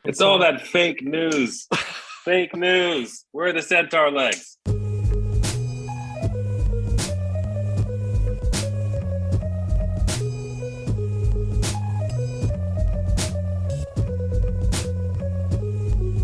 It's all that fake news. Fake news. Where are the centaur legs?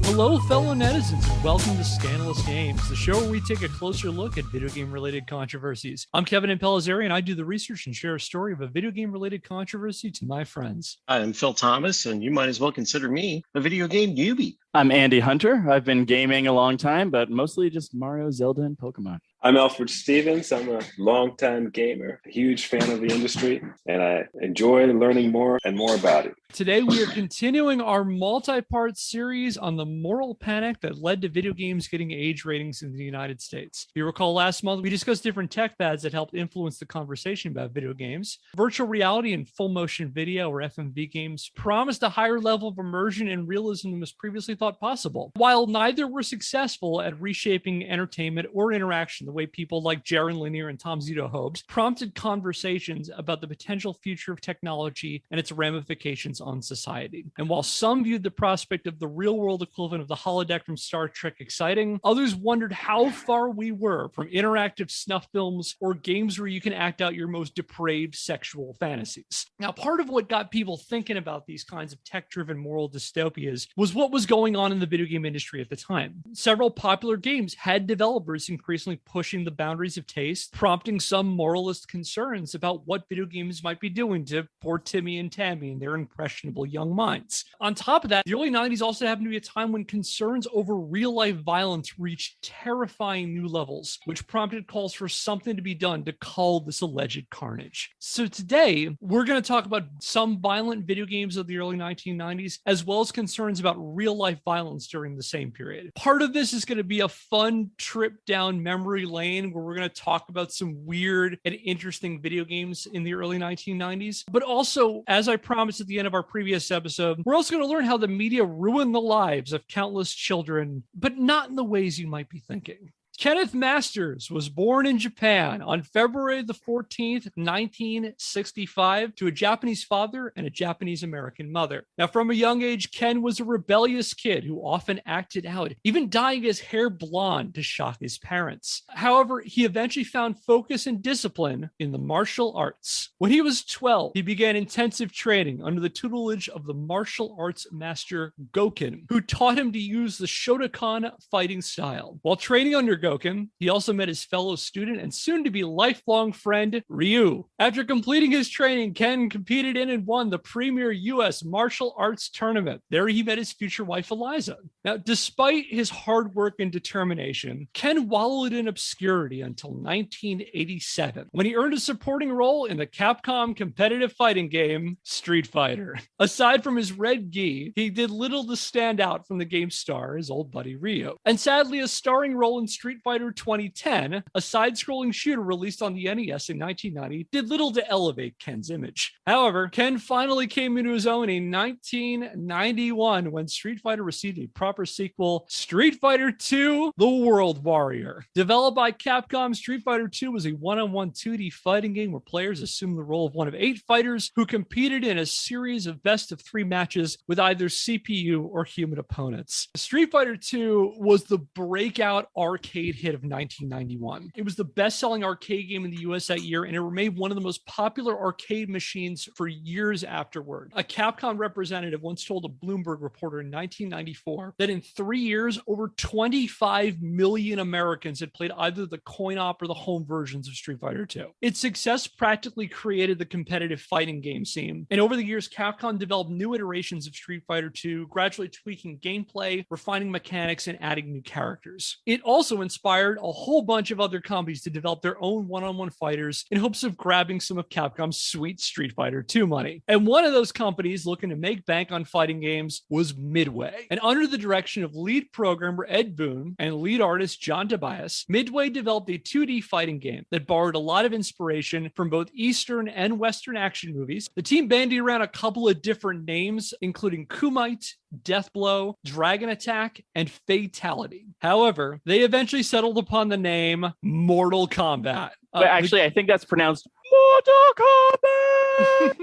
Hello, fellow netizens, and welcome to Scandalous Games, the show where we take a closer look at video game-related controversies. I'm Kevin Impellizeri, and I do the research and share a story of a video game-related controversy to my friends. I'm Phil Thomas, and you might as well consider me a video game newbie. I'm Andy Hunter. I've been gaming a long time, but mostly just Mario, Zelda, and Pokemon. I'm Elford Stephens. I'm a longtime gamer, a huge fan of the industry, and I enjoy learning more and more about it. Today, we are continuing our multi-part series on the moral panic that led to video games getting age ratings in the United States. If you recall, last month, we discussed different tech fads that helped influence the conversation about video games. Virtual reality and full motion video, or FMV games, promised a higher level of immersion and realism than was previously thought possible. While neither were successful at reshaping entertainment or interaction the way people like Jaron Lanier and Tom Zito hoped, prompted conversations about the potential future of technology and its ramifications on society. And while some viewed the prospect of the real-world equivalent of the holodeck from Star Trek exciting, others wondered how far we were from interactive snuff films or games where you can act out your most depraved sexual fantasies. Now, part of what got people thinking about these kinds of tech-driven moral dystopias was what was going on in the video game industry at the time. Several popular games had developers increasingly pushing the boundaries of taste, prompting some moralist concerns about what video games might be doing to poor Timmy and Tammy and their impressionable young minds. On top of that, the early 90s also happened to be a time when concerns over real-life violence reached terrifying new levels, which prompted calls for something to be done to cull this alleged carnage. So today, we're going to talk about some violent video games of the early 1990s, as well as concerns about real-life violence during the same period. Part of this is going to be a fun trip down memory lane where we're going to talk about some weird and interesting video games in the early 1990s. But also, as I promised at the end of our previous episode, we're also going to learn how the media ruined the lives of countless children, but not in the ways you might be thinking. Kenneth Masters was born in Japan on February the 14th, 1965, to a Japanese father and a Japanese American mother. Now, from a young age, Ken was a rebellious kid who often acted out, even dyeing his hair blonde to shock his parents. However, he eventually found focus and discipline in the martial arts. When he was 12, he began intensive training under the tutelage of the martial arts master Goken, who taught him to use the Shotokan fighting style. While training under Goken, he also met his fellow student and soon-to-be lifelong friend, Ryu. After completing his training, Ken competed in and won the premier U.S. martial arts tournament. There he met his future wife, Eliza. Now, despite his hard work and determination, Ken wallowed in obscurity until 1987, when he earned a supporting role in the Capcom competitive fighting game, Street Fighter. Aside from his red gi, he did little to stand out from the game's star, his old buddy Ryu. And sadly, a starring role in Street Fighter 2010, a side-scrolling shooter released on the NES in 1990, did little to elevate Ken's image. However, Ken finally came into his own in 1991 when Street Fighter received a proper sequel, Street Fighter II: The World Warrior. Developed by Capcom, Street Fighter II was a one-on-one 2D fighting game where players assumed the role of one of 8 fighters who competed in a series of best-of-3 matches with either CPU or human opponents. Street Fighter II was the breakout arcade hit of 1991. It was the best-selling arcade game in the US that year, and it remained one of the most popular arcade machines for years afterward. A Capcom representative once told a Bloomberg reporter in 1994 that in 3 years, over 25 million Americans had played either the coin-op or the home versions of Street Fighter II. Its success practically created the competitive fighting game scene, and over the years, Capcom developed new iterations of Street Fighter II, gradually tweaking gameplay, refining mechanics, and adding new characters. It also inspired a whole bunch of other companies to develop their own one-on-one fighters in hopes of grabbing some of Capcom's sweet Street Fighter II money. And one of those companies looking to make bank on fighting games was Midway. And under the direction of lead programmer Ed Boon and lead artist John Tobias, Midway developed a 2D fighting game that borrowed a lot of inspiration from both Eastern and Western action movies. The team bandied around a couple of different names, including Kumite, Deathblow, Dragon Attack, and Fatality. However, they eventually settled upon the name Mortal Kombat. But actually, I think that's pronounced Mortal Kombat.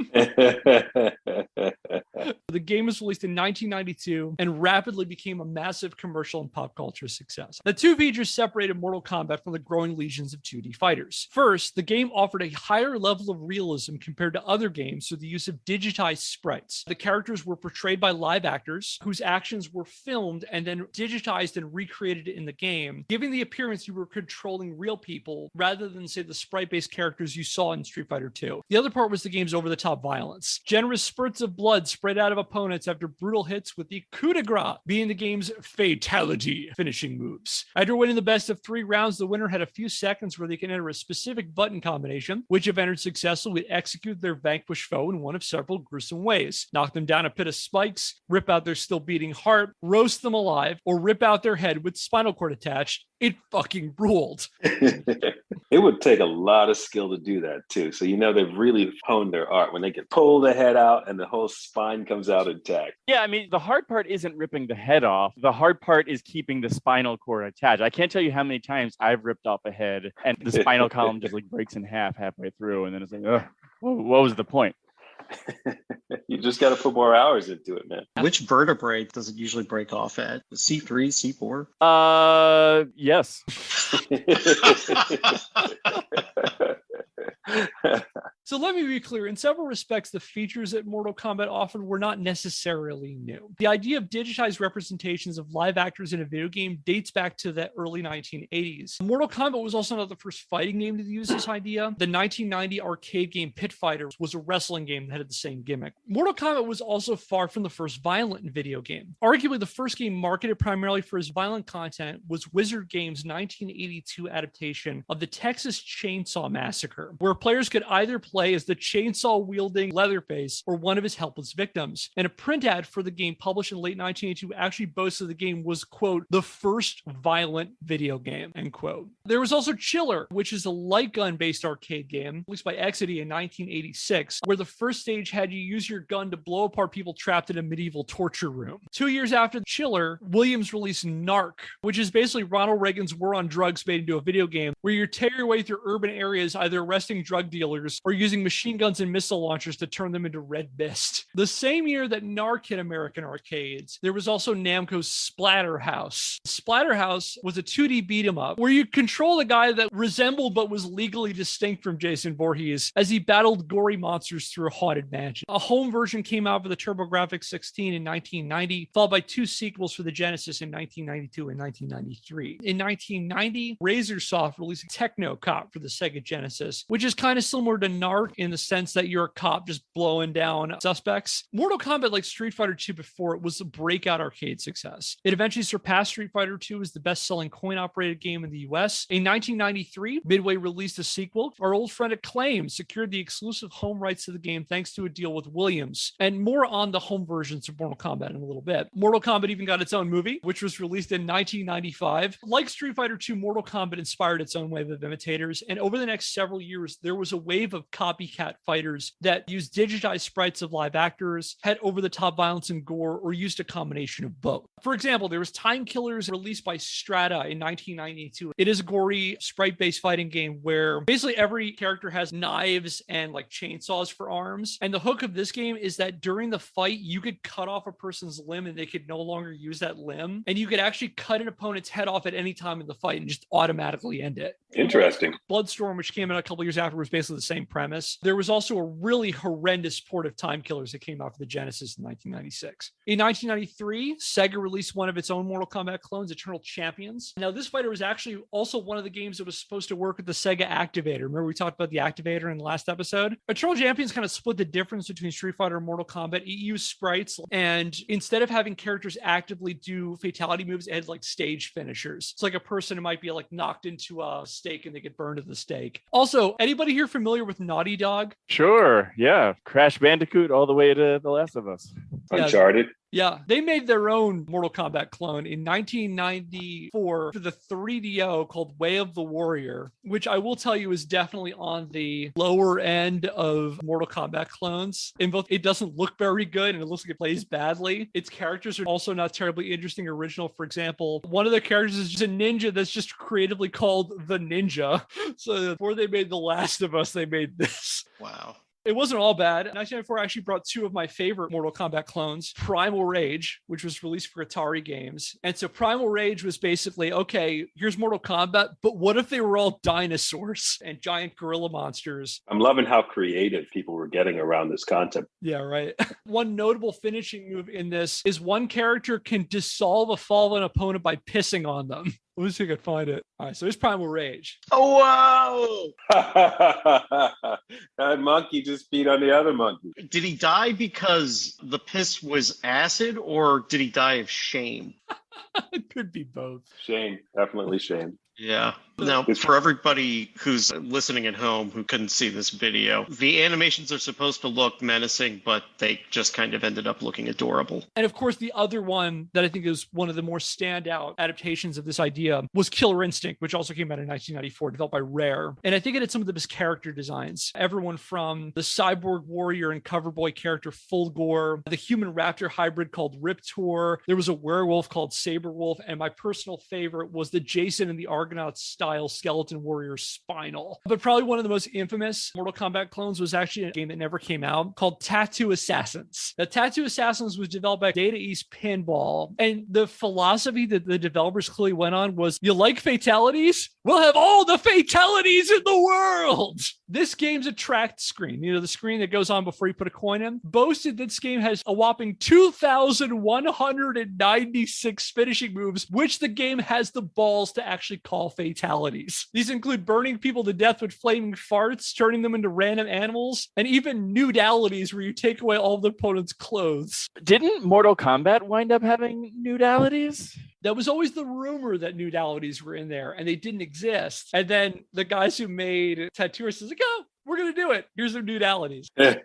The game was released in 1992 and rapidly became a massive commercial and pop culture success. The two features separated Mortal Kombat from the growing legions of 2D fighters. First, the game offered a higher level of realism compared to other games through the use of digitized sprites. The characters were portrayed by live actors whose actions were filmed and then digitized and recreated in the game, giving the appearance you were controlling real people rather than, say, the sprite-based characters you saw in Street Fighter II. The other part was the game's over-the-top violence. Generous spurts of blood sprayed out of opponents after brutal hits, with the coup de grace being the game's fatality finishing moves. After winning the best of 3 rounds, the winner had a few seconds where they can enter a specific button combination, which if entered successfully would execute their vanquished foe in one of several gruesome ways: knock them down a pit of spikes, rip out their still beating heart, roast them alive, or rip out their head with spinal cord attached. It fucking ruled. It would take a lot of skill to do that too. So they've really honed their art when they can pull the head out and the whole spine comes out intact. Yeah, I mean, the hard part isn't ripping the head off. The hard part is keeping the spinal cord attached. I can't tell you how many times I've ripped off a head and the spinal column just breaks in half halfway through, and then it's like, ugh, what was the point? You just got to put more hours into it, man. Which vertebrae does it usually break off at? C3, C4? Yes. So let me be clear. In several respects, the features that Mortal Kombat offered were not necessarily new. The idea of digitized representations of live actors in a video game dates back to the early 1980s. Mortal Kombat was also not the first fighting game to use this idea. The 1990 arcade game Pit Fighters was a wrestling game that had the same gimmick. Mortal Kombat was also far from the first violent video game. Arguably, the first game marketed primarily for its violent content was Wizard Games' 1982 adaptation of the Texas Chainsaw Massacre, where players could either play as the chainsaw-wielding Leatherface or one of his helpless victims. And a print ad for the game published in late 1982 actually boasted the game was, quote, the first violent video game, end quote. There was also Chiller, which is a light gun-based arcade game, released by Exidy in 1986, where the first stage had you use your gun to blow apart people trapped in a medieval torture room. 2 years after Chiller, Williams released Narc, which is basically Ronald Reagan's War on Drugs made into a video game, where you tear your way through urban areas, either arresting drug dealers or using machine guns and missile launchers to turn them into red mist. The same year that Narc hit American arcades, there was also Namco's Splatterhouse. Splatterhouse was a 2D beat-em-up where you control a guy that resembled but was legally distinct from Jason Voorhees as he battled gory monsters through a haunted mansion. A home version came out for the TurboGrafx 16 in 1990, followed by 2 sequels for the Genesis in 1992 and 1993. In 1990, Razorsoft released Techno Cop for the Sega Genesis, which is kind of similar to Narc in the sense that you're a cop just blowing down suspects. Mortal Kombat, like Street Fighter II before it, was a breakout arcade success. It eventually surpassed Street Fighter II as the best-selling coin-operated game in the US. In 1993, Midway released a sequel. Our old friend Acclaim secured the exclusive home rights to the game thanks to a deal with Williams. And more on the home versions of Mortal Kombat in a little bit. Mortal Kombat even got its own movie, which was released in 1995. Like Street Fighter II, Mortal Kombat inspired its own wave of imitators, and over the next several years, there was a wave of copycat fighters that used digitized sprites of live actors, had over-the-top violence and gore, or used a combination of both. For example, there was Time Killers released by Strata in 1992. It is a gory sprite-based fighting game where basically every character has knives and like chainsaws for arms. And the hook of this game is that during the fight, you could cut off a person's limb and they could no longer use that limb. And you could actually cut an opponent's head off at any time in the fight and just automatically end it. Interesting. Bloodstorm, which came out a couple years after, was basically the same premise. There was also a really horrendous port of Time Killers that came out for the Genesis in 1996. In 1993, Sega released one of its own Mortal Kombat clones, Eternal Champions. Now, this fighter was actually also one of the games that was supposed to work with the Sega Activator. Remember we talked about the Activator in the last episode? Eternal Champions kind of split the difference between Street Fighter and Mortal Kombat. It used sprites, and instead of having characters actively do fatality moves, it had like stage finishers. It's like a person who might be like knocked into a stake and they get burned at the stake. Also, anybody here familiar with Naughty Dog? Sure. Yeah. Crash Bandicoot all the way to The Last of Us. Uncharted. Yeah, they made their own Mortal Kombat clone in 1994 for the 3DO called Way of the Warrior, which I will tell you is definitely on the lower end of Mortal Kombat clones. In both, it doesn't look very good and it looks like it plays badly. Its characters are also not terribly interesting or original. For example, one of the characters is just a ninja that's just creatively called the Ninja. So before they made The Last of Us, they made this. Wow. It wasn't all bad. 1994 actually brought two of my favorite Mortal Kombat clones, Primal Rage, which was released for Atari games. And so Primal Rage was basically, okay, here's Mortal Kombat, but what if they were all dinosaurs and giant gorilla monsters? I'm loving how creative people were getting around this concept. Yeah, right. One notable finishing move in this is one character can dissolve a fallen opponent by pissing on them. Let me see if I can find it. All right, so here's Primal Rage. Oh, wow! That monkey just beat on the other monkey. Did he die because the piss was acid, or did he die of shame? It could be both. Shame, definitely shame. Yeah. Now, for everybody who's listening at home who couldn't see this video, the animations are supposed to look menacing, but they just kind of ended up looking adorable. And of course, the other one that I think is one of the more standout adaptations of this idea was Killer Instinct, which also came out in 1994, developed by Rare. And I think it had some of the best character designs. Everyone from the cyborg warrior and cover boy character Fulgore, the human raptor hybrid called Riptor, there was a werewolf called Saberwolf, and my personal favorite was the Jason and the Argonaut style skeleton warrior Spinal. But probably one of the most infamous Mortal Kombat clones was actually a game that never came out called Tattoo Assassins. The Tattoo Assassins was developed by Data East Pinball, and the philosophy that the developers clearly went on was, you like fatalities? We'll have all the fatalities in the world! This game's attract screen, the screen that goes on before you put a coin in, boasted this game has a whopping 2,196 finishing moves, which the game has the balls to actually call fatalities. These include burning people to death with flaming farts, turning them into random animals, and even nudalities where you take away all of the opponent's clothes. Didn't Mortal Kombat wind up having nudalities? That was always the rumor that nudalities were in there, and they didn't exist. And then the guys who made Tattoo says, like, oh, we're going to do it. Here's their nudalities. To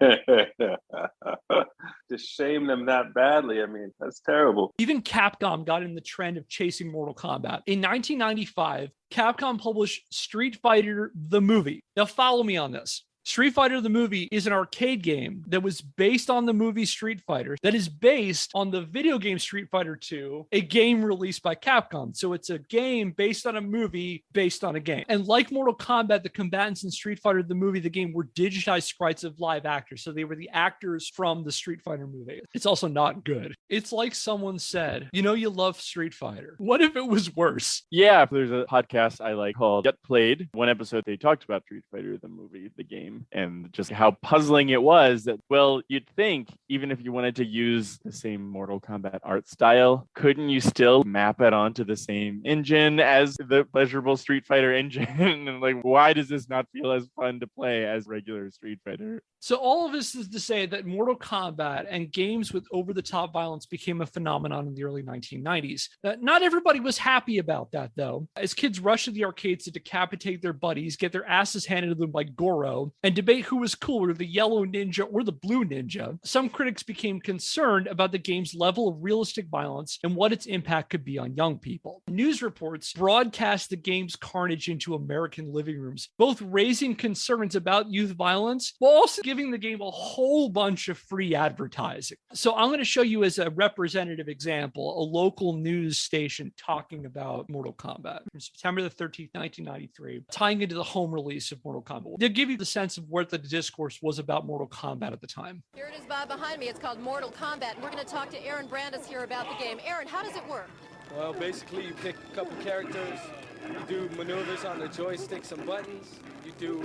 shame them that badly, I mean, that's terrible. Even Capcom got in the trend of chasing Mortal Kombat. In 1995, Capcom published Street Fighter the movie. Now follow me on this. Street Fighter the movie is an arcade game that was based on the movie Street Fighter that is based on the video game Street Fighter 2, a game released by Capcom. So it's a game based on a movie based on a game. And like Mortal Kombat, the combatants in Street Fighter the movie, the game, were digitized sprites of live actors. So they were the actors from the Street Fighter movie. It's also not good. It's like someone said, you know, you love Street Fighter. What if it was worse? Yeah, there's a podcast I like called Get Played. One episode they talked about Street Fighter the movie, the game, and just how puzzling it was that, well, you'd think even if you wanted to use the same Mortal Kombat art style, couldn't you still map it onto the same engine as the pleasurable Street Fighter engine? And like, why does this not feel as fun to play as regular Street Fighter? So all of this is to say that Mortal Kombat and games with over-the-top violence became a phenomenon in the early 1990s. Not everybody was happy about that, though. As kids rushed to the arcades to decapitate their buddies, get their asses handed to them by Goro, and debate who was cooler, the yellow ninja or the blue ninja, some critics became concerned about the game's level of realistic violence and what its impact could be on young people. News reports broadcast the game's carnage into American living rooms, both raising concerns about youth violence while also giving the game a whole bunch of free advertising. So I'm going to show you as a representative example, a local news station talking about Mortal Kombat from September the 13th, 1993, tying into the home release of Mortal Kombat. They'll give you the sense of what the discourse was about Mortal Kombat at the time. Here it is, Bob, behind me. It's called Mortal Kombat, and we're going to talk to Aaron Brandis here about the game. Aaron, how does it work? Well, basically, you pick a couple characters, you do maneuvers on the joysticks and buttons, you do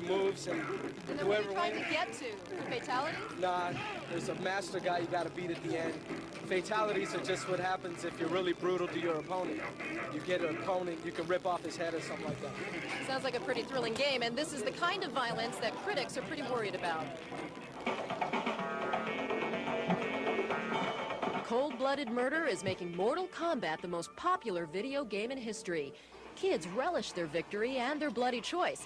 moves, and then what are you trying to get to? The fatality? Nah, there's a master guy you got to beat at the end. Fatalities are just what happens if you're really brutal to your opponent. You get an opponent, you can rip off his head or something like that. Sounds like a pretty thrilling game, and this is the kind of violence that critics are pretty worried about. Cold-blooded murder is making Mortal Kombat the most popular video game in history. Kids relish their victory and their bloody choice.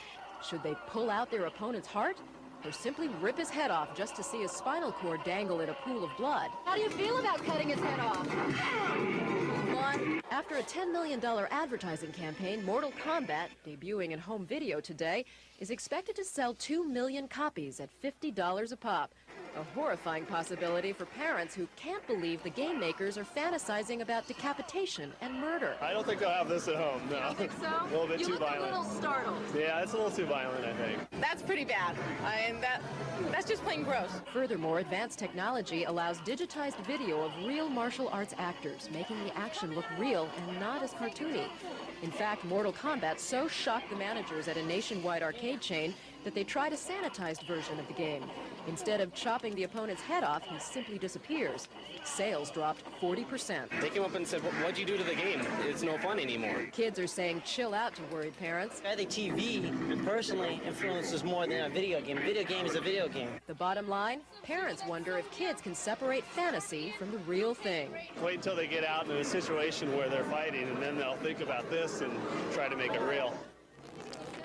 Should they pull out their opponent's heart? or simply rip his head off just to see his spinal cord dangle in a pool of blood. How do you feel about cutting his head off? After a $10 million advertising campaign, Mortal Kombat, debuting in home video today, is expected to sell 2 million copies at $50 a pop. A horrifying possibility for parents who can't believe the game makers are fantasizing about decapitation and murder. I don't think they'll have this at home, no. You don't think so? A little bit too violent. You look a little startled. Yeah, it's a little too violent, I think. That's pretty bad. That's just plain gross. Furthermore, advanced technology allows digitized video of real martial arts actors, making the action look real and not as cartoony. In fact, Mortal Kombat so shocked the managers at a nationwide arcade chain that they tried a sanitized version of the game. Instead of chopping the opponent's head off, he simply disappears. Sales dropped 40%. They came up and said, what'd you do to the game? It's no fun anymore. Kids are saying chill out to worried parents. I think TV personally influences more than a video game. A video game is a video game. The bottom line, parents wonder if kids can separate fantasy from the real thing. Wait until they get out in a situation where they're fighting, and then they'll think about this and try to make it real.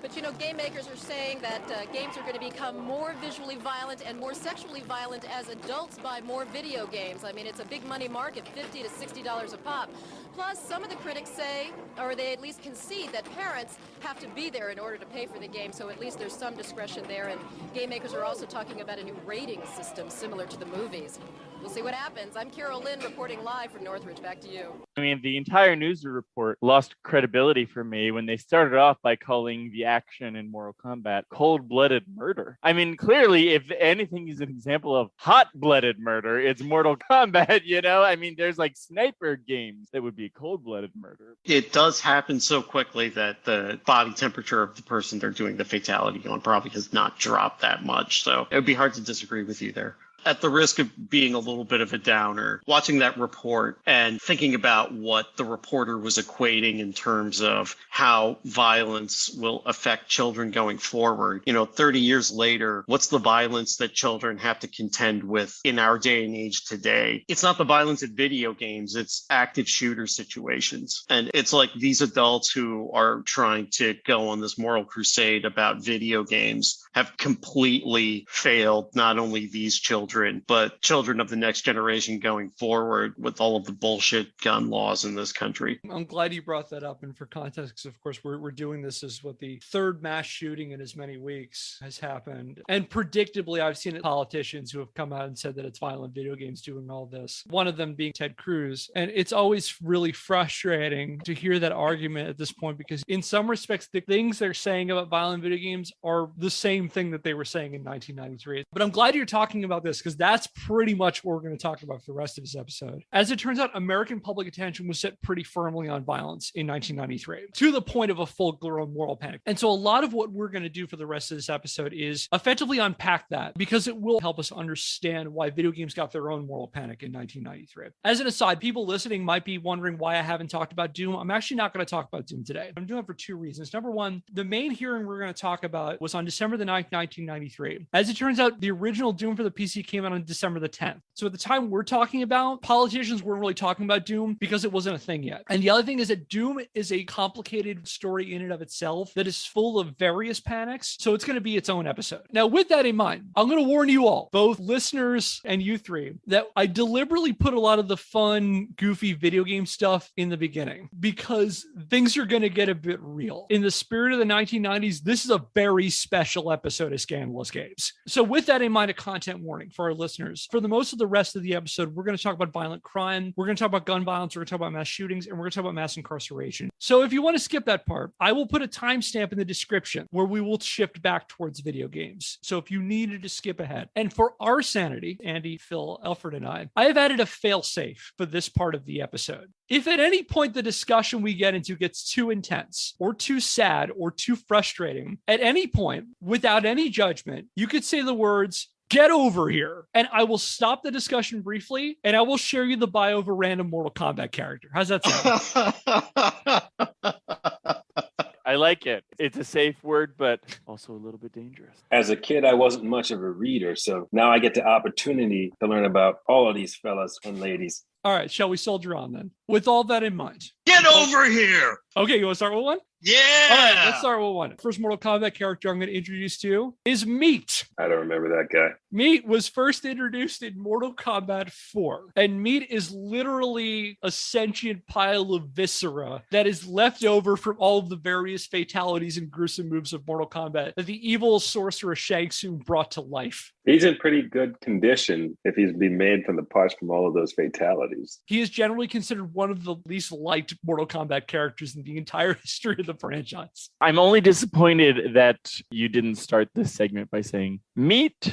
But you know, game makers are saying that games are going to become more visually violent and more sexually violent as adults buy more video games. I mean, it's a big money market, $50 to $60 a pop. Plus, some of the critics say, or they at least concede, that parents have to be there in order to pay for the game, so at least there's some discretion there. And game makers are also talking about a new rating system similar to the movies. We'll see what happens. I'm Carol Lynn reporting live from Northridge. Back to you. I mean, the entire news report lost credibility for me when they started off by calling the action in Mortal Kombat cold-blooded murder. I mean, clearly, if anything is an example of hot-blooded murder, it's Mortal Kombat, you know? I mean, there's like sniper games that would be cold-blooded murder. It does happen so quickly that the body temperature of the person they're doing the fatality on probably has not dropped that much. So it would be hard to disagree with you there. At the risk of being a little bit of a downer, watching that report and thinking about what the reporter was equating in terms of how violence will affect children going forward. 30 years later, what's the violence that children have to contend with in our day and age today? It's not the violence in video games, it's active shooter situations. And it's like these adults who are trying to go on this moral crusade about video games have completely failed not only these children, but children of the next generation going forward with all of the bullshit gun laws in this country. I'm glad you brought that up. And for context, 'cause of course, we're doing this as what the third mass shooting in as many weeks has happened. And predictably, I've seen politicians who have come out and said that it's violent video games doing all this. One of them being Ted Cruz. And it's always really frustrating to hear that argument at this point, because in some respects, the things they're saying about violent video games are the same thing that they were saying in 1993. But I'm glad you're talking about this, because that's pretty much what we're going to talk about for the rest of this episode. As it turns out, American public attention was set pretty firmly on violence in 1993, to the point of a full-blown moral panic. And so a lot of what we're going to do for the rest of this episode is effectively unpack that, because it will help us understand why video games got their own moral panic in 1993. As an aside, people listening might be wondering why I haven't talked about Doom. I'm actually not going to talk about Doom today. I'm doing it for two reasons. Number one, the main hearing we're going to talk about was on December the 9th, 1993. As it turns out, the original Doom for the PC came out on December the 10th. So at the time we're talking about, politicians weren't really talking about Doom because it wasn't a thing yet. And the other thing is that Doom is a complicated story in and of itself that is full of various panics. So it's going to be its own episode. Now, with that in mind, I'm going to warn you all, both listeners and you three, that I deliberately put a lot of the fun, goofy video game stuff in the beginning, because things are going to get a bit real. In the spirit of the 1990s, this is a very special episode of Scandalous Games. So with that in mind, a content warning for our listeners. For the most of the rest of the episode, we're going to talk about violent crime, we're going to talk about gun violence, we're going to talk about mass shootings, and we're going to talk about mass incarceration. So if you want to skip that part, I will put a timestamp in the description where we will shift back towards video games. So if you needed to skip ahead. And for our sanity, Andy, Phil, Elford, and I have added a fail-safe for this part of the episode. If at any point the discussion we get into gets too intense or too sad or too frustrating, at any point, without any judgment, you could say the words, "Get over here," and I will stop the discussion briefly, and I will share you the bio of a random Mortal Kombat character. How's that sound? I like it. It's a safe word, but also a little bit dangerous. As a kid, I wasn't much of a reader, so now I get the opportunity to learn about all of these fellas and ladies. All right, shall we soldier on then? With all that in mind. Get over here! Okay, you want to start with one? Yeah. All right, let's start with one. First Mortal Kombat character I'm going to introduce to you is Meat. I don't remember that guy. Meat was first introduced in Mortal Kombat 4, and Meat is literally a sentient pile of viscera that is left over from all of the various fatalities and gruesome moves of Mortal Kombat that the evil sorcerer Shang Tsung brought to life. He's in pretty good condition if he's been made from the parts from all of those fatalities. He is generally considered one of the least liked Mortal Kombat characters in the entire history of the franchise. I'm only disappointed that you didn't start this segment by saying meat.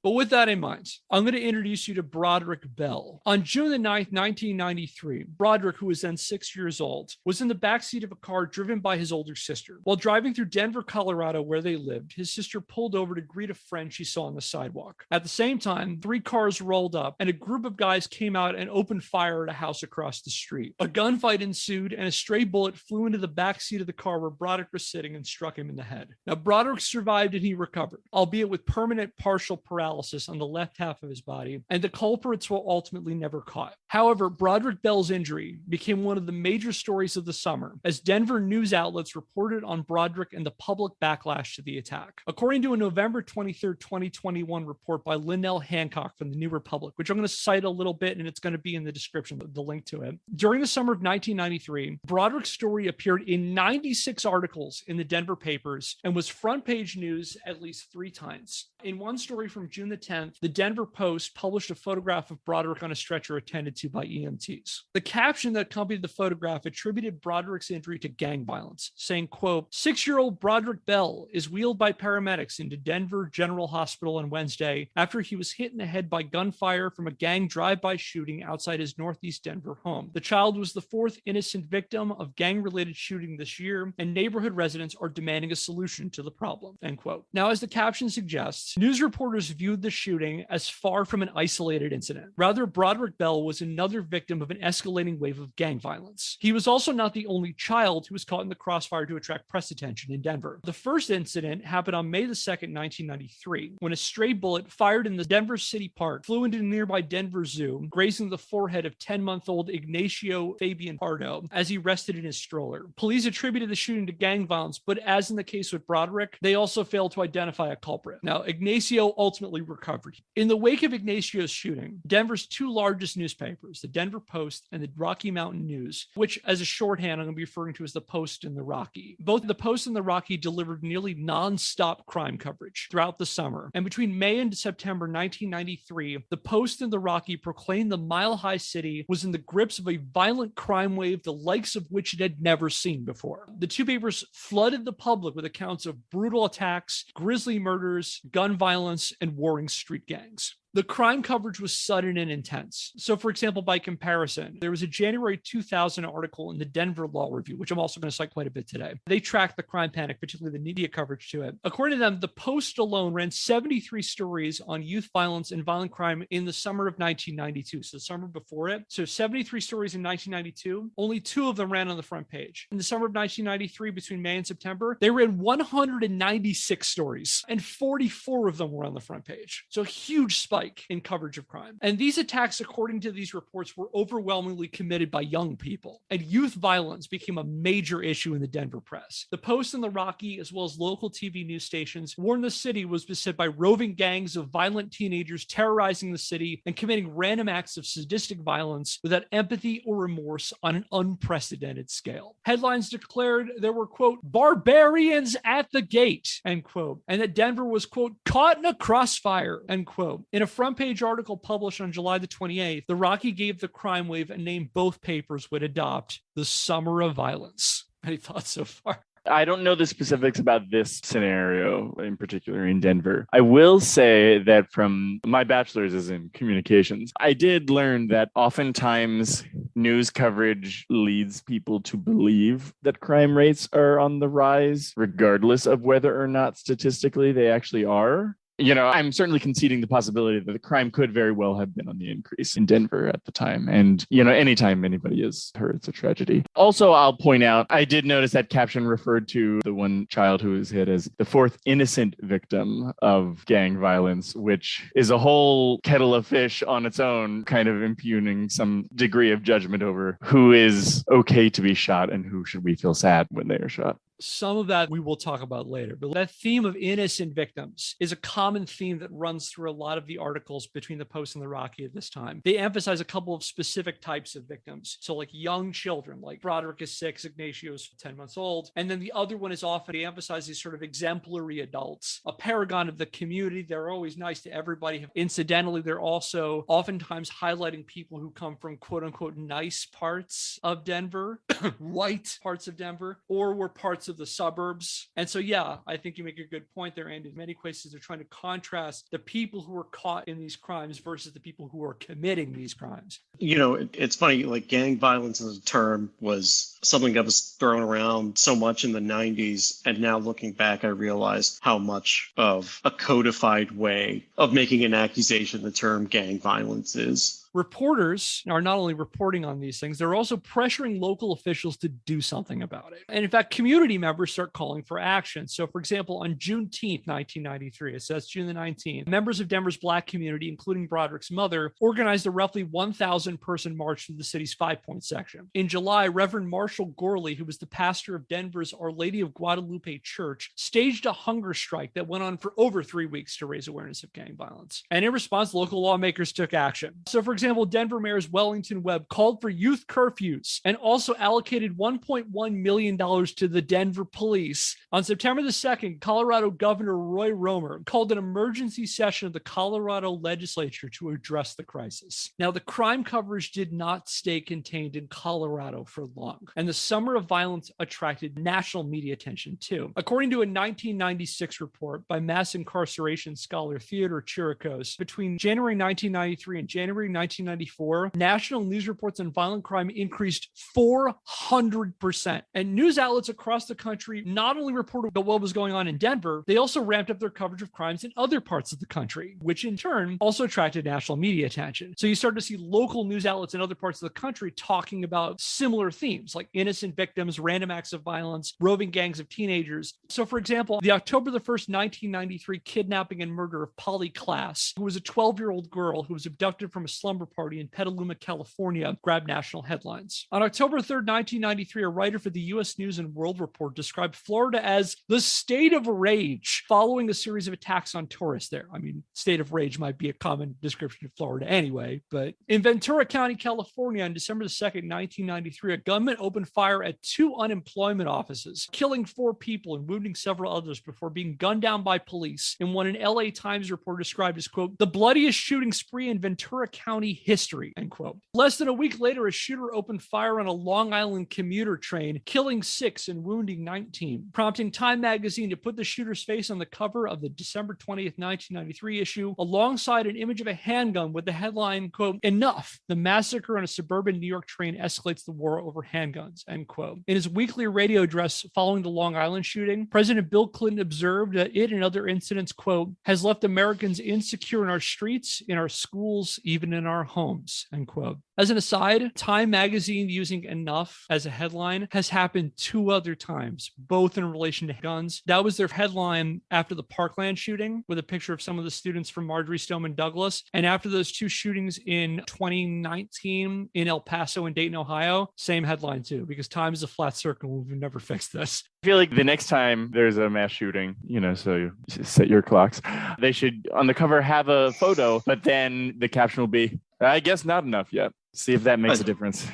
But with that in mind, I'm going to introduce you to Broderick Bell. On June the 9th, 1993, Broderick, who was then 6 years old, was in the backseat of a car driven by his older sister. While driving through Denver, Colorado, where they lived, his sister pulled over to greet a friend she saw on the sidewalk. At the same time, 3 cars rolled up, and a group of guys came out and opened fire at a house across the street. A gunfight ensued, and a stray bullet flew into the backseat of the car where Broderick was sitting and struck him in the head. Now, Broderick survived and he recovered, albeit with permanent partial paralysis on the left half of his body, and the culprits were ultimately never caught. However, Broderick Bell's injury became one of the major stories of the summer as Denver news outlets reported on Broderick and the public backlash to the attack. According to a November 23rd, 2021 report by Linnell Hancock from the New Republic, which I'm going to cite a little bit and it's going to be in the description, the link to it. During the summer of 1993, Broderick's story appeared in 96 articles in the Denver papers and was front page news at least 3 times. In one story from June the 10th, the Denver Post published a photograph of Broderick on a stretcher attended to by EMTs. The caption that accompanied the photograph attributed Broderick's injury to gang violence, saying, quote, 6-year-old Broderick Bell is wheeled by paramedics into Denver General Hospital on Wednesday after he was hit in the head by gunfire from a gang drive-by shooting outside his northeast Denver home. The child was the 4th innocent victim of gang-related shooting this year, and neighborhood residents are demanding a solution to the problem, end quote. Now, as the caption suggests, news reporters viewed the shooting as far from an isolated incident. Rather, Broderick Bell was another victim of an escalating wave of gang violence. He was also not the only child who was caught in the crossfire to attract press attention in Denver. The first incident happened on May the 2nd, 1993, when a stray bullet fired in the Denver City Park flew into the nearby Denver Zoo, grazing the forehead of 10-month-old Ignacio Fabian Pardo as he rested in his stroller. Police attributed the shooting to gang violence, but as in the case with Broderick, they also failed to identify a culprit. Now, Ignacio ultimately recovered. In the wake of Ignacio's shooting, Denver's 2 largest newspapers, the Denver Post and the Rocky Mountain News, which as a shorthand I'm going to be referring to as the Post and the Rocky. Both the Post and the Rocky delivered nearly non-stop crime coverage throughout the summer. And between May and September 1993, the Post and the Rocky proclaimed the Mile High City was in the grips of a violent crime wave the likes of which it had never seen before. The 2 papers flooded the public with accounts of brutal attacks, grisly murders, gun violence, and warring street gangs. The crime coverage was sudden and intense. So, for example, by comparison, there was a January 2000 article in the Denver Law Review, which I'm also going to cite quite a bit today. They tracked the crime panic, particularly the media coverage to it. According to them, the Post alone ran 73 stories on youth violence and violent crime in the summer of 1992, so the summer before it. So 73 stories in 1992, only 2 of them ran on the front page. In the summer of 1993, between May and September, they ran 196 stories, and 44 of them were on the front page. So huge spike in coverage of crime. And these attacks, according to these reports, were overwhelmingly committed by young people. And youth violence became a major issue in the Denver press. The Post and the Rocky, as well as local TV news stations, warned the city was beset by roving gangs of violent teenagers terrorizing the city and committing random acts of sadistic violence without empathy or remorse on an unprecedented scale. Headlines declared there were, quote, barbarians at the gate, end quote, and that Denver was, quote, caught in a crossfire, end quote. In a front page article published on July the 28th, the Rocky gave the crime wave a name both papers would adopt: the Summer of Violence. Any thoughts so far? I don't know the specifics about this scenario in particular in Denver. I will say that from my bachelor's is in communications, I did learn that oftentimes news coverage leads people to believe that crime rates are on the rise, regardless of whether or not statistically they actually are. I'm certainly conceding the possibility that the crime could very well have been on the increase in Denver at the time. And, anytime anybody is hurt, it's a tragedy. Also, I'll point out, I did notice that caption referred to the one child who was hit as the fourth innocent victim of gang violence, which is a whole kettle of fish on its own, kind of impugning some degree of judgment over who is okay to be shot and who should we feel sad when they are shot. Some of that we will talk about later, but that theme of innocent victims is a common theme that runs through a lot of the articles between the Post and the Rocky at this time. They emphasize a couple of specific types of victims. So like young children, like Broderick is 6, Ignatio's 10 months old. And then the other one is often, they emphasize these sort of exemplary adults, a paragon of the community. They're always nice to everybody. Incidentally, they're also oftentimes highlighting people who come from quote unquote nice parts of Denver, white parts of Denver, or were parts of the suburbs. And so, yeah, I think you make a good point there. And in many cases, they're trying to contrast the people who are caught in these crimes versus the people who are committing these crimes. It's funny, like gang violence as a term was something that was thrown around so much in the 90s. And now looking back, I realized how much of a codified way of making an accusation the term gang violence is. Reporters are not only reporting on these things, they're also pressuring local officials to do something about it. And in fact, community members start calling for action. So for example, on Juneteenth, 1993, it says June the 19th, members of Denver's Black community, including Broderick's mother, organized a roughly 1,000 person march through the city's 5 Point section. In July, Reverend Marshall Gorley, who was the pastor of Denver's Our Lady of Guadalupe Church, staged a hunger strike that went on for over 3 weeks to raise awareness of gang violence. And in response, local lawmakers took action. So for example, Denver Mayor's Wellington Webb called for youth curfews and also allocated $1.1 million to the Denver police. On September the 2nd, Colorado Governor Roy Romer called an emergency session of the Colorado legislature to address the crisis. Now, the crime coverage did not stay contained in Colorado for long, and the summer of violence attracted national media attention too. According to a 1996 report by mass incarceration scholar Theodore Chiricos, between January 1993 and January 1994, national news reports on violent crime increased 400%. And news outlets across the country not only reported about what was going on in Denver, they also ramped up their coverage of crimes in other parts of the country, which in turn also attracted national media attention. So you start to see local news outlets in other parts of the country talking about similar themes like innocent victims, random acts of violence, roving gangs of teenagers. So for example, the October the 1st, 1993 kidnapping and murder of Polly Klaas, who was a 12-year-old girl who was abducted from a slumber party in Petaluma, California, grabbed national headlines. On October 3rd, 1993, a writer for the U.S. News and World Report described Florida as the state of rage following a series of attacks on tourists there. I mean, state of rage might be a common description of Florida anyway, but in Ventura County, California, on December 2nd, 1993, a gunman opened fire at 2 unemployment offices, killing 4 people and wounding several others before being gunned down by police in what an LA Times report described as, quote, the bloodiest shooting spree in Ventura County history, end quote. Less than a week later, a shooter opened fire on a Long Island commuter train, killing 6 and wounding 19, prompting Time magazine to put the shooter's face on the cover of the December 20th, 1993 issue, alongside an image of a handgun with the headline, quote, enough, the massacre on a suburban New York train escalates the war over handguns, end quote. In his weekly radio address following the Long Island shooting, President Bill Clinton observed that it and other incidents, quote, has left Americans insecure in our streets, in our schools, even in our homes, end quote. As an aside, Time magazine using enough as a headline has happened 2 other times, both in relation to guns. That was their headline after the Parkland shooting with a picture of some of the students from Marjorie Stoneman Douglas. And after those 2 shootings in 2019 in El Paso and Dayton, Ohio, same headline too, because time is a flat circle. We've never fixed this. I feel like the next time there's a mass shooting, so you set your clocks, they should on the cover have a photo, but then the caption will be, I guess not enough yet. See if that makes a difference.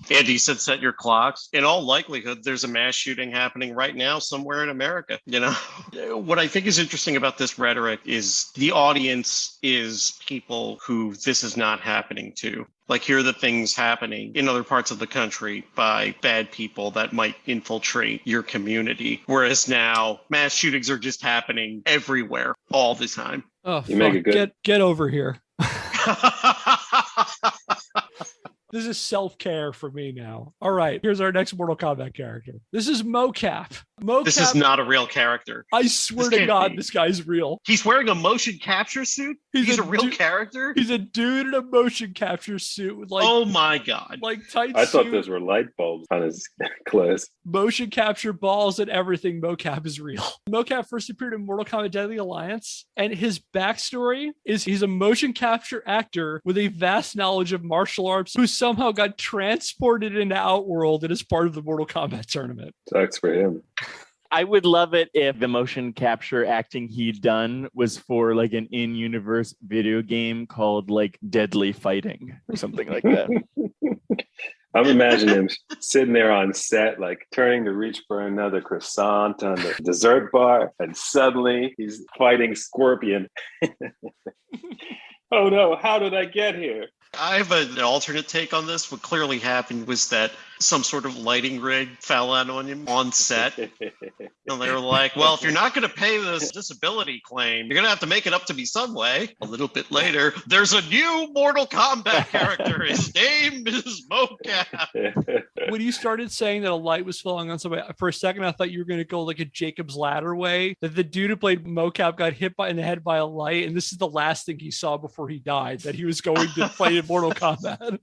Andy said set your clocks. In all likelihood, there's a mass shooting happening right now somewhere in America. What I think is interesting about this rhetoric is the audience is people who this is not happening to. Like, here are the things happening in other parts of the country by bad people that might infiltrate your community. Whereas now mass shootings are just happening everywhere all the time. Oh, you make it good. Get over here. This is self-care for me now. All right, here's our next Mortal Kombat character. This is Mokap. Mokap, This is not a real character. I swear to God, this guy's real. He's wearing a motion capture suit? He's a real character? He's a dude in a motion capture suit with like... Oh my God. Like tight I suit. thought those were light bulbs on his clothes. Motion capture balls and everything. Mokap is real. Mokap first appeared in Mortal Kombat Deadly Alliance, and his backstory is he's a motion capture actor with a vast knowledge of martial arts who somehow got transported into Outworld and is part of the Mortal Kombat tournament. Sucks for him. I would love it if the motion capture acting he'd done was for like an in-universe video game called like Deadly Fighting or something like that. I'm imagining him sitting there on set, like turning to reach for another croissant on the dessert bar, and suddenly he's fighting Scorpion. Oh no, how did I get here? I have an alternate take on this. What clearly happened was that some sort of lighting rig fell out on him on set. And they were like, well, if you're not going to pay this disability claim, you're going to have to make it up to me some way. A little bit later, there's a new Mortal Kombat character. His name is Mokap. When you started saying that a light was falling on somebody, for a second, I thought you were going to go like a Jacob's Ladder way, that the dude who played Mokap got hit in the head by a light, and this is the last thing he saw before he died, that he was going to play in Mortal Kombat.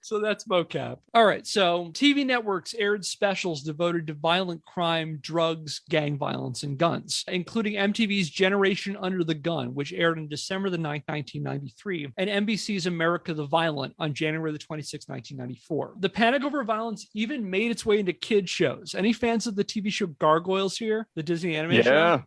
So that's Mokap. All right. So TV networks aired specials devoted to violent crime, drugs, gang violence, and guns, including MTV's Generation Under the Gun, which aired on December the 9th, 1993, and NBC's America the Violent on January the 26th, 1994. The panic over violence even made its way into kids shows. Any fans of the TV show Gargoyles here? The Disney animation show?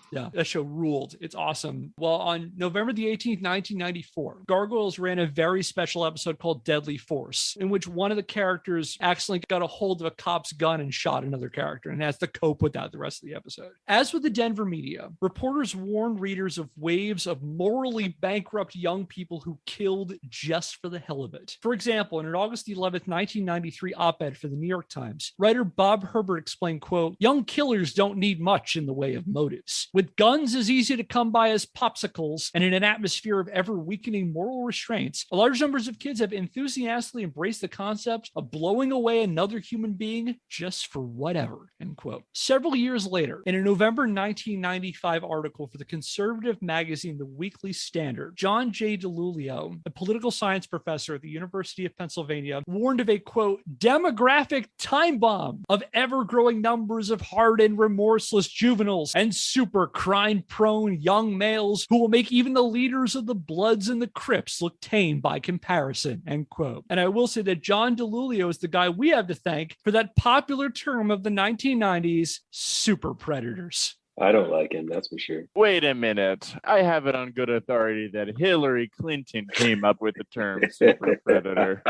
Yeah, that show ruled. It's awesome. Well, on November the 18th, 1994, Gargoyles ran a very special episode called Deadly Force, in which one of the characters accidentally got a hold of a cop's gun and shot another character and has to cope with that the rest of the episode. As with the Denver media, reporters warned readers of waves of morally bankrupt young people who killed just for the hell of it. For example, in an August 11th, 1993 op-ed for the New York Times, writer Bob Herbert explained, quote, "Young killers don't need much in the way of motives. With guns as easy to come by as popsicles and in an atmosphere of ever-weakening moral restraints, large numbers of kids have enthusiastically embraced the concept of blowing away another human being just for whatever," end quote. Several years later, in a November 1995 article for the conservative magazine The Weekly Standard, John J. DiLulio, a political science professor at the University of Pennsylvania, warned of a, quote, "demographic time bomb of ever-growing numbers of hardened, remorseless juveniles and super crime-prone young males who will make even the leaders of the Bloods and the Crips look tame by comparison," end quote. And I will say that John DiLulio is the guy we have to thank for that popular term of the 1990s, super predators. I don't like him, that's for sure. Wait a minute. I have it on good authority that Hillary Clinton came up with the term super predator.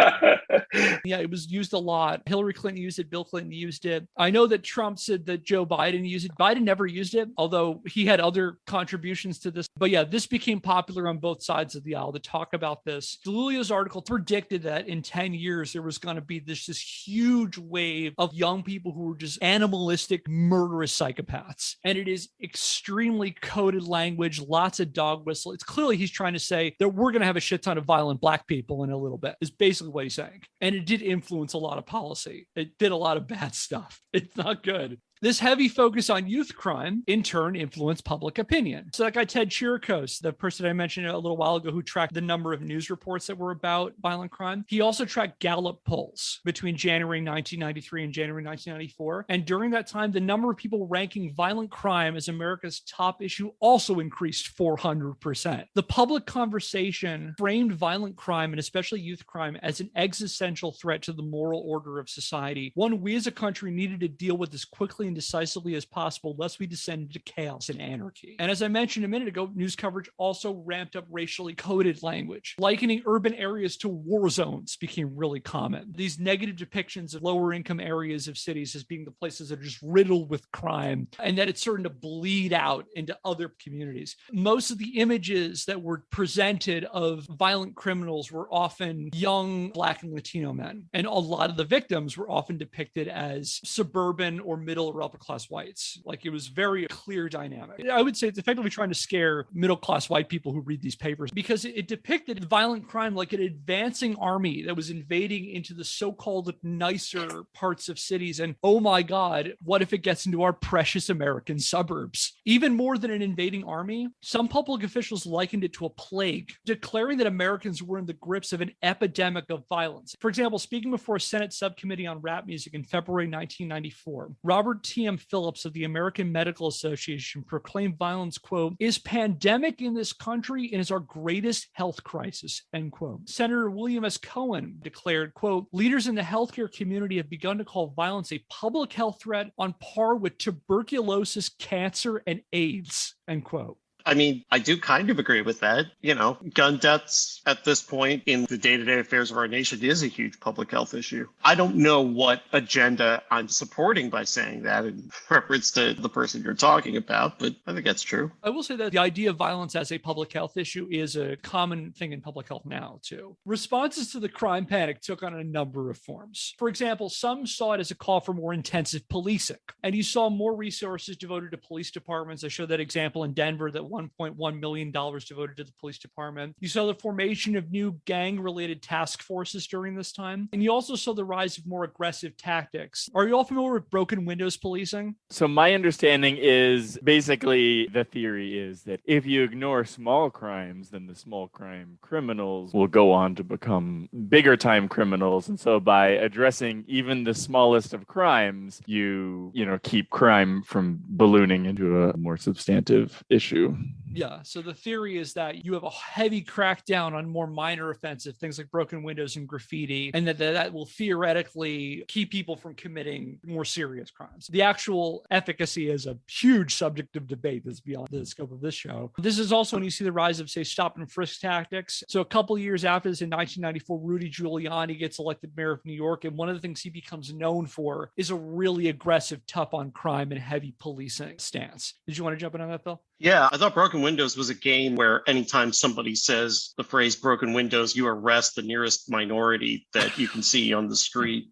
Yeah, it was used a lot. Hillary Clinton used it. Bill Clinton used it. I know that Trump said that Joe Biden used it. Biden never used it, although he had other contributions to this. But yeah, this became popular on both sides of the aisle to talk about this. DiLulio's article predicted that in 10 years, there was going to be this huge wave of young people who were just animalistic, murderous psychopaths. And it is extremely coded language, lots of dog whistle. It's clearly he's trying to say that we're going to have a shit ton of violent black people in a little bit, is basically what he's saying. And it did influence a lot of policy. It did a lot of bad stuff. It's not good. This heavy focus on youth crime, in turn, influenced public opinion. So that guy, Ted Chiricos, the person I mentioned a little while ago who tracked the number of news reports that were about violent crime, he also tracked Gallup polls between January 1993 and January 1994. And during that time, the number of people ranking violent crime as America's top issue also increased 400%. The public conversation framed violent crime, and especially youth crime, as an existential threat to the moral order of society, one we as a country needed to deal with as quickly and decisively as possible, lest we descend into chaos and anarchy. And as I mentioned a minute ago, news coverage also ramped up racially coded language. Likening urban areas to war zones became really common. These negative depictions of lower income areas of cities as being the places that are just riddled with crime, and that it's starting to bleed out into other communities. Most of the images that were presented of violent criminals were often young Black and Latino men. And a lot of the victims were often depicted as suburban or middle were upper class whites. Like it was very clear dynamic. I would say it's effectively trying to scare middle class white people who read these papers because it depicted violent crime like an advancing army that was invading into the so-called nicer parts of cities. And oh my God, what if it gets into our precious American suburbs? Even more than an invading army, some public officials likened it to a plague, declaring that Americans were in the grips of an epidemic of violence. For example, speaking before a Senate subcommittee on rap music in February 1994, Robert T.M. Phillips of the American Medical Association proclaimed violence, quote, is pandemic in this country and is our greatest health crisis, end quote. Senator William S. Cohen declared, quote, leaders in the healthcare community have begun to call violence a public health threat on par with tuberculosis, cancer, and AIDS, end quote. I mean, I do kind of agree with that. You know, gun deaths at this point in the day-to-day affairs of our nation is a huge public health issue. I don't know what agenda I'm supporting by saying that in reference to the person you're talking about, but I think that's true. I will say that the idea of violence as a public health issue is a common thing in public health now, too. Responses to the crime panic took on a number of forms. For example, some saw it as a call for more intensive policing, and you saw more resources devoted to police departments. I showed that example in Denver that $1.1 million devoted to the police department. You saw the formation of new gang-related task forces during this time. And you also saw the rise of more aggressive tactics. Are you all familiar with broken windows policing? So my understanding is basically the theory is that if you ignore small crimes, then the small crime criminals will go on to become bigger time criminals. And so by addressing even the smallest of crimes, you keep crime from ballooning into a more substantive issue. Yeah. So the theory is that you have a heavy crackdown on more minor offensive things like broken windows and graffiti, and that will theoretically keep people from committing more serious crimes. The actual efficacy is a huge subject of debate that's beyond the scope of this show. This is also when you see the rise of, say, stop and frisk tactics. So a couple of years after this, in 1994, Rudy Giuliani gets elected mayor of New York, and one of the things he becomes known for is a really aggressive, tough on crime and heavy policing stance. Did you want to jump in on that, Phil? Yeah, I thought Broken Windows was a game where anytime somebody says the phrase broken windows, you arrest the nearest minority that you can see on the street.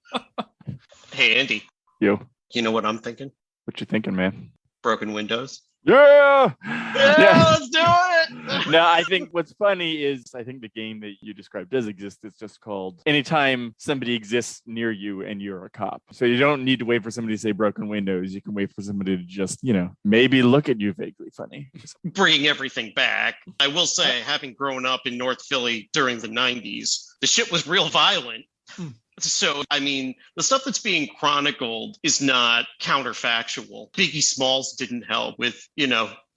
Hey, Andy. Yo. You know what I'm thinking? What you thinking, man? Broken Windows. Yeah! Let's do it! No, I think what's funny is I think the game that you described does exist. It's just called anytime somebody exists near you and you're a cop. So you don't need to wait for somebody to say broken windows. You can wait for somebody to just, maybe look at you vaguely funny. Bringing everything back. I will say, having grown up in North Philly during the 90s, the shit was real violent. So, I mean, the stuff that's being chronicled is not counterfactual. Biggie Smalls didn't help with,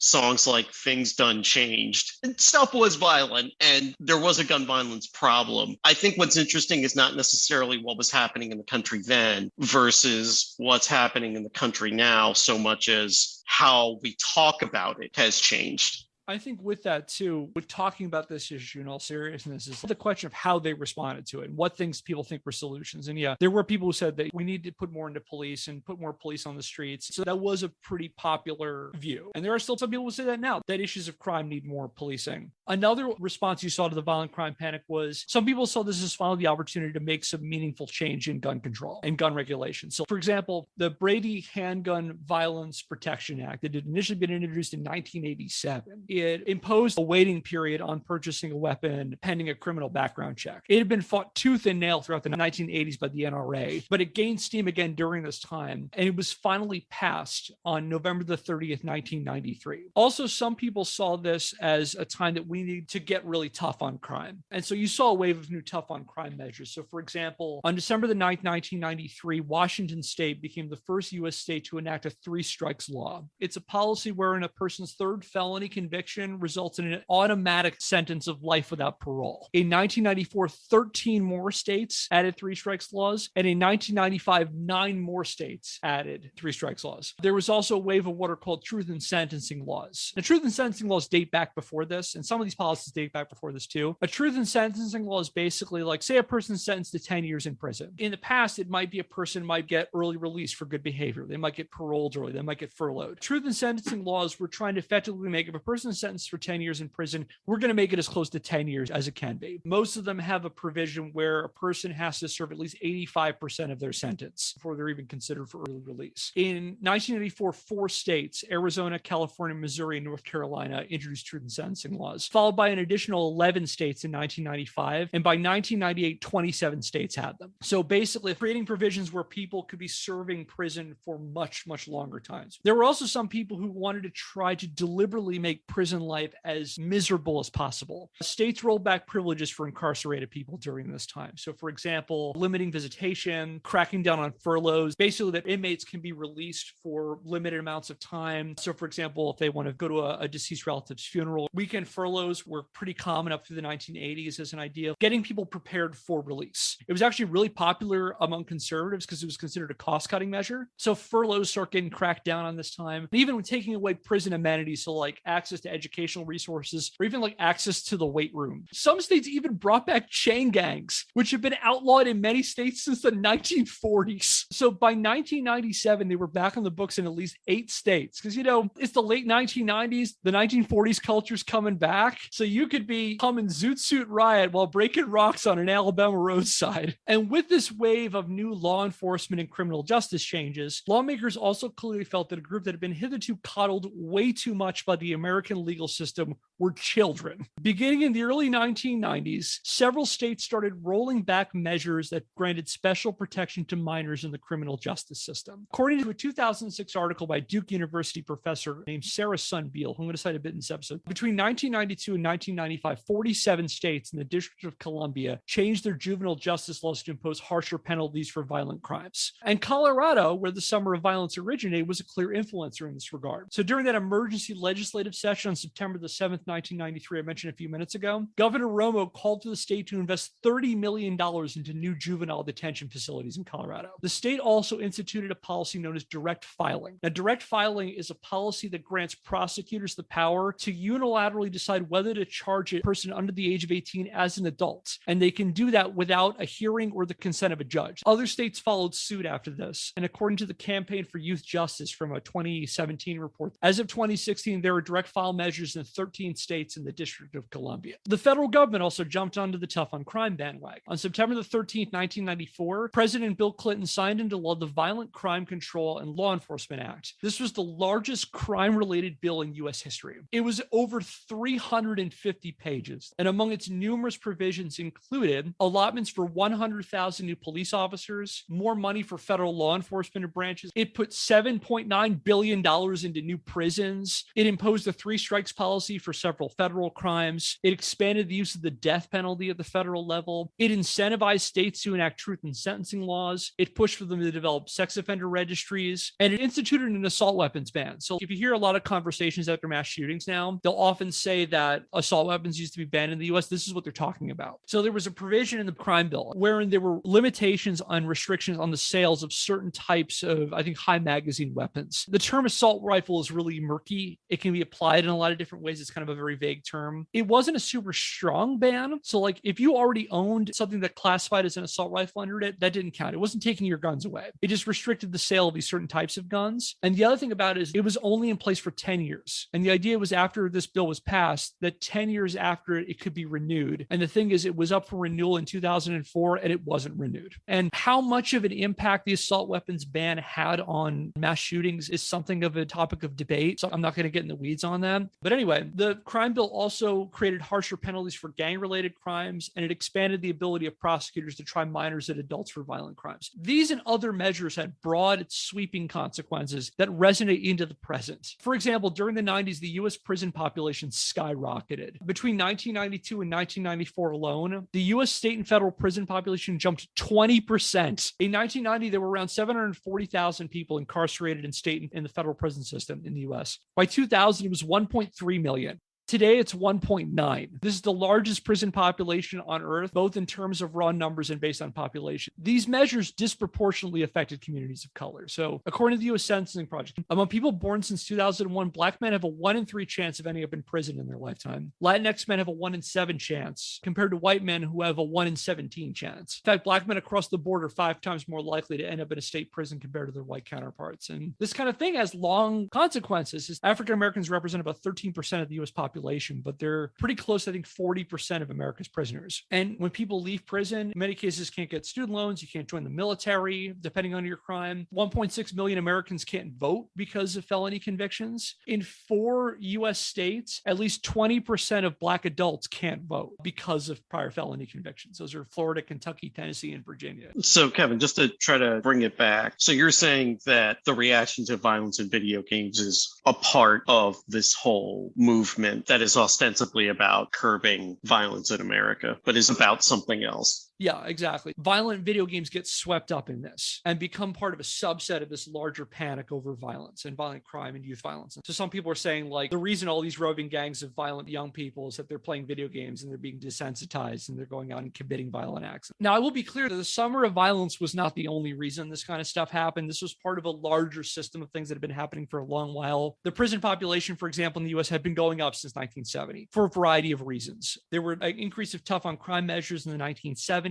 songs like Things Done Changed. And stuff was violent, and there was a gun violence problem. I think what's interesting is not necessarily what was happening in the country then versus what's happening in the country now, so much as how we talk about it has changed. I think with that too, with talking about this issue in all seriousness, is the question of how they responded to it and what things people think were solutions. And yeah, there were people who said that we need to put more into police and put more police on the streets. So that was a pretty popular view. And there are still some people who say that now, that issues of crime need more policing. Another response you saw to the violent crime panic was some people saw this as finally the opportunity to make some meaningful change in gun control and gun regulation. So for example, the Brady Handgun Violence Protection Act that had initially been introduced in 1987. It imposed a waiting period on purchasing a weapon pending a criminal background check. It had been fought tooth and nail throughout the 1980s by the NRA, but it gained steam again during this time, and it was finally passed on November the 30th, 1993. Also, some people saw this as a time that we needed to get really tough on crime. And so you saw a wave of new tough on crime measures. So for example, on December the 9th, 1993, Washington State became the first U.S. state to enact a 3 strikes law. It's a policy wherein a person's third felony conviction results in an automatic sentence of life without parole. In 1994, 13 more states added 3 strikes laws, and in 1995, 9 more states added 3 strikes laws. There was also a wave of what are called truth in sentencing laws. The truth in sentencing laws date back before this, and some of these policies date back before this too. A truth in sentencing law is basically like, say a person's sentenced to 10 years in prison. In the past, it might be a person might get early release for good behavior. They might get paroled early. They might get furloughed. Truth in sentencing laws were trying to effectively make, if a person sentenced for 10 years in prison, we're going to make it as close to 10 years as it can be. Most of them have a provision where a person has to serve at least 85% of their sentence before they're even considered for early release. In 1984, 4 states, Arizona, California, Missouri, and North Carolina, introduced truth in sentencing laws, followed by an additional 11 states in 1995. And by 1998, 27 states had them. So basically creating provisions where people could be serving prison for much, much longer times. There were also some people who wanted to try to deliberately make prison life as miserable as possible. States rolled back privileges for incarcerated people during this time. So for example, limiting visitation, cracking down on furloughs, basically that inmates can be released for limited amounts of time. So for example, if they want to go to a deceased relative's funeral, weekend furloughs were pretty common up through the 1980s as an idea of getting people prepared for release. It was actually really popular among conservatives because it was considered a cost-cutting measure. So furloughs start getting cracked down on this time. And even when taking away prison amenities, so like access to educational resources, or even like access to the weight room. Some states even brought back chain gangs, which have been outlawed in many states since the 1940s. So by 1997, they were back on the books in at least 8 states. Because, you know, it's the late 1990s, the 1940s culture's coming back. So you could be humming Zoot Suit Riot while breaking rocks on an Alabama roadside. And with this wave of new law enforcement and criminal justice changes, lawmakers also clearly felt that a group that had been hitherto coddled way too much by the American legal system were children. Beginning in the early 1990s, several states started rolling back measures that granted special protection to minors in the criminal justice system. According to a 2006 article by Duke University professor named Sarah Sunbeal, who I'm going to cite a bit in this episode, between 1992 and 1995, 47 states in the District of Columbia changed their juvenile justice laws to impose harsher penalties for violent crimes. And Colorado, where the Summer of Violence originated, was a clear influencer in this regard. So during that emergency legislative session on September the 7th, 1993, I mentioned a few minutes ago, Governor Romo called for the state to invest $30 million into new juvenile detention facilities in Colorado. The state also instituted a policy known as direct filing. Now, direct filing is a policy that grants prosecutors the power to unilaterally decide whether to charge a person under the age of 18 as an adult. And they can do that without a hearing or the consent of a judge. Other states followed suit after this. And according to the Campaign for Youth Justice from a 2017 report, as of 2016, there were direct file measures in 13 states in the District of Columbia. The federal government also jumped onto the tough on crime bandwagon. On September the 13th, 1994, President Bill Clinton signed into law the Violent Crime Control and Law Enforcement Act. This was the largest crime-related bill in U.S. history. It was over 350 pages, and among its numerous provisions included allotments for 100,000 new police officers, more money for federal law enforcement branches. It put $7.9 billion into new prisons. It imposed a 3 strikes policy for several federal crimes. It expanded the use of the death penalty at the federal level. It incentivized states to enact truth in sentencing laws. It pushed for them to develop sex offender registries, and it instituted an assault weapons ban. So if you hear a lot of conversations after mass shootings now, they'll often say that assault weapons used to be banned in the US. This is what they're talking about. So there was a provision in the crime bill wherein there were limitations on restrictions on the sales of certain types of, I think, high magazine weapons. The term assault rifle is really murky. It can be applied in a lot of different ways. It's kind of a very vague term. It wasn't a super strong ban. So like if you already owned something that classified as an assault rifle under it, that didn't count. It wasn't taking your guns away. It just restricted the sale of these certain types of guns. And the other thing about it is it was only in place for 10 years. And the idea was after this bill was passed, that 10 years after it could be renewed. And the thing is, it was up for renewal in 2004 and it wasn't renewed. And how much of an impact the assault weapons ban had on mass shootings is something of a topic of debate. So I'm not going to get in the weeds on that. But anyway, the crime bill also created harsher penalties for gang-related crimes, and it expanded the ability of prosecutors to try minors and adults for violent crimes. These and other measures had broad, sweeping consequences that resonate into the present. For example, during the 90s, the U.S. prison population skyrocketed. Between 1992 and 1994 alone, the U.S. state and federal prison population jumped 20%. In 1990, there were around 740,000 people incarcerated in state and in the federal prison system in the U.S. By 2000, it was 1.3 million. Today, it's 1.9. This is the largest prison population on Earth, both in terms of raw numbers and based on population. These measures disproportionately affected communities of color. So, according to the U.S. Sentencing Project, among people born since 2001, Black men have a 1 in 3 chance of ending up in prison in their lifetime. Latinx men have a 1 in 7 chance, compared to white men who have a 1 in 17 chance. In fact, Black men across the board are 5 times more likely to end up in a state prison compared to their white counterparts. And this kind of thing has long consequences. African Americans represent about 13% of the U.S. population, but they're pretty close to, I think, 40% of America's prisoners. And when people leave prison, in many cases can't get student loans, you can't join the military, depending on your crime. 1.6 million Americans can't vote because of felony convictions. In 4 U.S. states, at least 20% of Black adults can't vote because of prior felony convictions. Those are Florida, Kentucky, Tennessee, and Virginia. So, Kevin, just to try to bring it back. So you're saying that the reaction to violence in video games is a part of this whole movement that is ostensibly about curbing violence in America, but is about something else. Yeah, exactly. Violent video games get swept up in this and become part of a subset of this larger panic over violence and violent crime and youth violence. And so some people are saying, like, the reason all these roving gangs of violent young people is that they're playing video games and they're being desensitized and they're going out and committing violent acts. Now, I will be clear that the summer of violence was not the only reason this kind of stuff happened. This was part of a larger system of things that have been happening for a long while. The prison population, for example, in the U.S. had been going up since 1970 for a variety of reasons. There were an increase of tough on crime measures in the 1970s.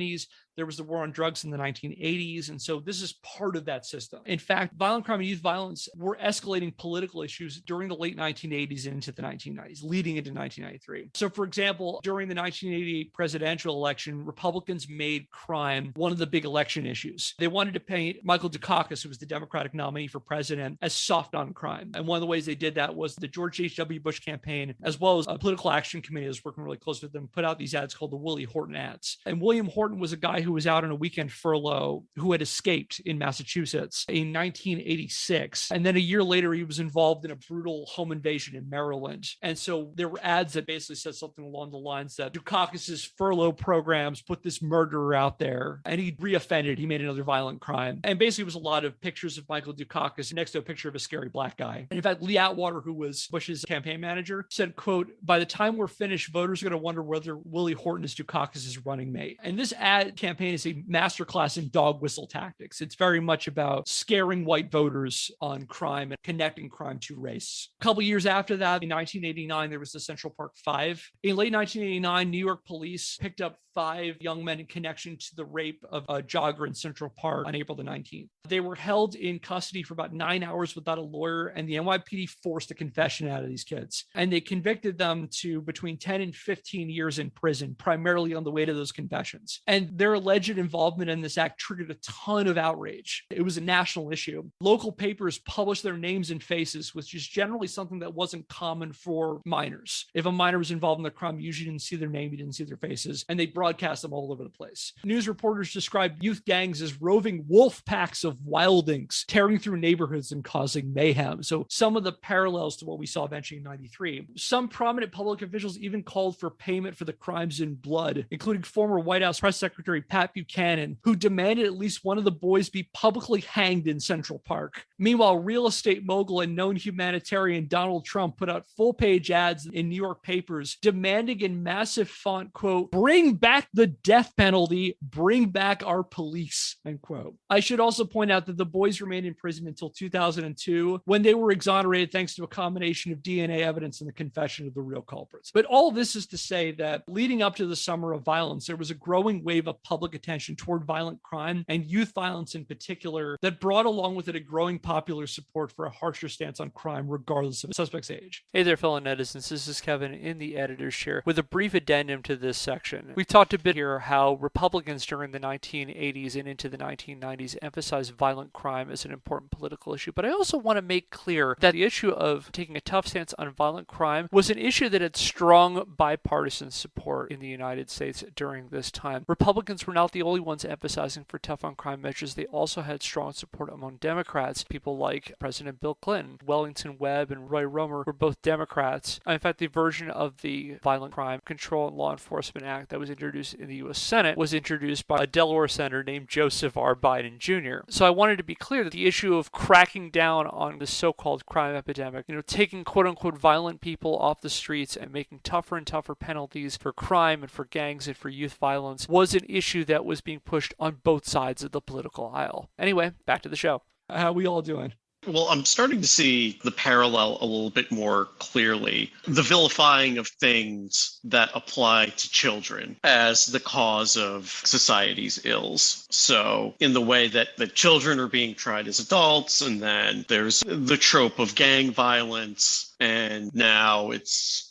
There was the war on drugs in the 1980s. And so this is part of that system. In fact, violent crime and youth violence were escalating political issues during the late 1980s and into the 1990s, leading into 1993. So, for example, during the 1988 presidential election, Republicans made crime one of the big election issues. They wanted to paint Michael Dukakis, who was the Democratic nominee for president, as soft on crime. And one of the ways they did that was the George H.W. Bush campaign, as well as a political action committee that was working really close with them, put out these ads called the Willie Horton ads. And William Horton was a guy who was out on a weekend furlough who had escaped in Massachusetts in 1986. And then a year later, he was involved in a brutal home invasion in Maryland. And so there were ads that basically said something along the lines that Dukakis's furlough programs put this murderer out there and he reoffended. He made another violent crime. And basically it was a lot of pictures of Michael Dukakis next to a picture of a scary Black guy. And in fact, Lee Atwater, who was Bush's campaign manager, said, quote, "By the time we're finished, voters are going to wonder whether Willie Horton is Dukakis's running mate." And this ad campaign is a masterclass in dog whistle tactics. It's very much about scaring white voters on crime and connecting crime to race. A couple years after that, in 1989, there was the Central Park Five. In late 1989, New York police picked up 5 young men in connection to the rape of a jogger in Central Park on April the 19th. They were held in custody for about 9 hours without a lawyer, and the NYPD forced a confession out of these kids. And they convicted them to between 10 and 15 years in prison, primarily on the weight of those confessions. And their alleged involvement in this act triggered a ton of outrage. It was a national issue. Local papers published their names and faces, which is generally something that wasn't common for minors. If a minor was involved in the crime, you usually didn't see their name, you didn't see their faces, and they broadcast them all over the place. News reporters described youth gangs as roving wolf packs of wildings, tearing through neighborhoods and causing mayhem. So some of the parallels to what we saw eventually in 93. Some prominent public officials even called for payment for the crimes in blood, including former White House Press Secretary Pat Buchanan, who demanded at least one of the boys be publicly hanged in Central Park. Meanwhile, real estate mogul and known humanitarian Donald Trump put out full-page ads in New York papers demanding in massive font, quote, "Bring back the death penalty, bring back our police," end quote. I should also point out that the boys remained in prison until 2002, when they were exonerated thanks to a combination of DNA evidence and the confession of the real culprits. But all this is to say that leading up to the summer of violence, there was a growing wave of public attention toward violent crime and youth violence in particular that brought along with it a growing popular support for a harsher stance on crime regardless of a suspect's age. Hey there, fellow netizens. This is Kevin in the editor's chair with a brief addendum to this section. We've talked a bit here how Republicans during the 1980s and into the 1990s emphasized violent crime as an important political issue, but I also want to make clear that the issue of taking a tough stance on violent crime was an issue that had strong bipartisan support in the United States during this time. Republicans were not the only ones emphasizing for tough on crime measures. They also had strong support among Democrats. People like President Bill Clinton, Wellington Webb, and Roy Romer were both Democrats. In fact, the version of the Violent Crime Control and Law Enforcement Act that was introduced in the U.S. Senate was introduced by a Delaware senator named Joseph R. Biden Jr. So I wanted to be clear that the issue of cracking down on the so-called crime epidemic, taking quote-unquote violent people off the streets and making tougher and tougher penalties for crime and for gangs and for youth violence was an issue that was being pushed on both sides of the political aisle. Anyway, back to the show. How we all doing? Well, I'm starting to see the parallel a little bit more clearly. The vilifying of things that apply to children as the cause of society's ills. So in the way that the children are being tried as adults, and then there's the trope of gang violence, and now it's,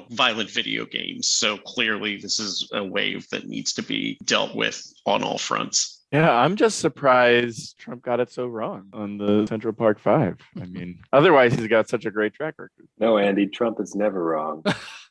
violent video games. So clearly this is a wave that needs to be dealt with on all fronts. Yeah, I'm just surprised Trump got it so wrong on the Central Park 5. I mean, otherwise he's got such a great track record. No, Andy, Trump is never wrong.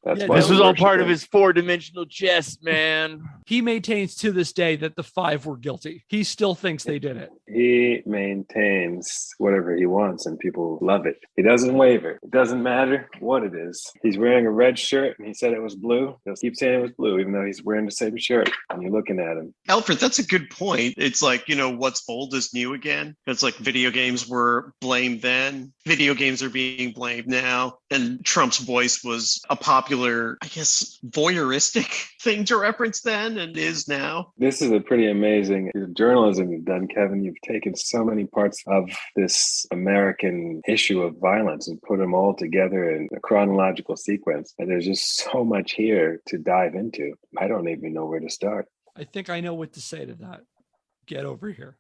That's why this was all part of his four-dimensional chess, man. He maintains to this day that the 5 were guilty. He still thinks they did it. He maintains whatever he wants, and people love it. He doesn't waver. It doesn't matter what it is. He's wearing a red shirt, and he said it was blue. He'll keep saying it was blue, even though he's wearing the same shirt, and you're looking at him. Alfred, that's a good point. It's like, what's old is new again. It's like video games were blamed then. Video games are being blamed now. And Trump's voice was a popular, I guess, voyeuristic thing to reference then and is now. This is a pretty amazing journalism you've done, Kevin. You've taken so many parts of this American issue of violence and put them all together in a chronological sequence. And there's just so much here to dive into. I don't even know where to start. I think I know what to say to that. Get over here.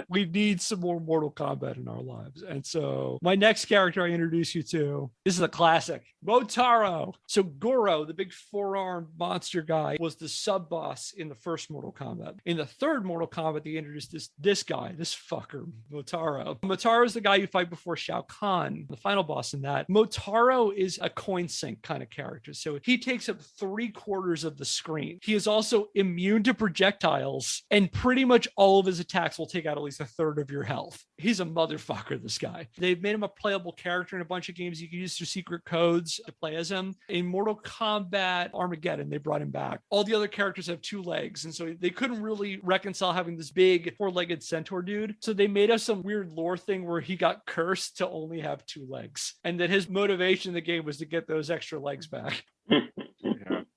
We need some more Mortal Kombat in our lives. And so my next character I introduce you to, this is a classic, Motaro. So Goro, the big 4-armed monster guy, was the sub-boss in the first Mortal Kombat. In the third Mortal Kombat, they introduced this guy, this fucker, Motaro. Motaro is the guy you fight before Shao Kahn, the final boss in that. Motaro is a coin sink kind of character. So he takes up 3/4 of the screen. He is also immune to projectiles, and pretty much all of his attacks will take out at least 1/3 of your health. He's a motherfucker, this guy. They've made him a playable character in a bunch of games. You can use their secret codes to play as him. In Mortal Kombat Armageddon, they brought him back. All the other characters have 2 legs, and so they couldn't really reconcile having this big 4-legged centaur dude. So they made us some weird lore thing where he got cursed to only have 2 legs, and that his motivation in the game was to get those extra legs back.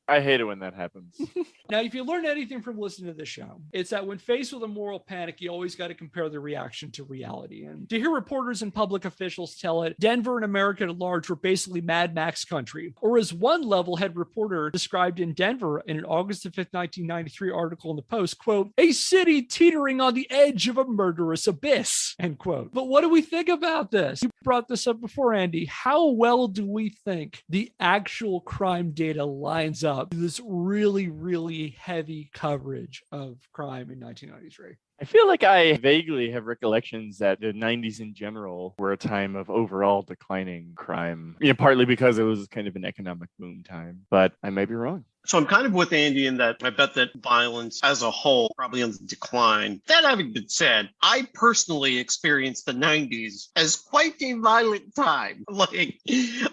I hate it when that happens. Now, if you learn anything from listening to this show, it's that when faced with a moral panic, you always got to compare the reaction to reality. And to hear reporters and public officials tell it, Denver and America at large were basically Mad Max country. Or as one level-head reporter described in Denver in an August 5th, 1993 article in the Post, quote, "A city teetering on the edge of a murderous abyss," end quote. But what do we think about this? You brought this up before, Andy. How well do we think the actual crime data lines up to this really, really heavy coverage of crime in 1993? I feel like I vaguely have recollections that the 90s in general were a time of overall declining crime. Partly because it was kind of an economic boom time, but I may be wrong. So I'm kind of with Andy in that I bet that violence as a whole probably on the decline. That having been said, I personally experienced the 90s as quite a violent time. Like,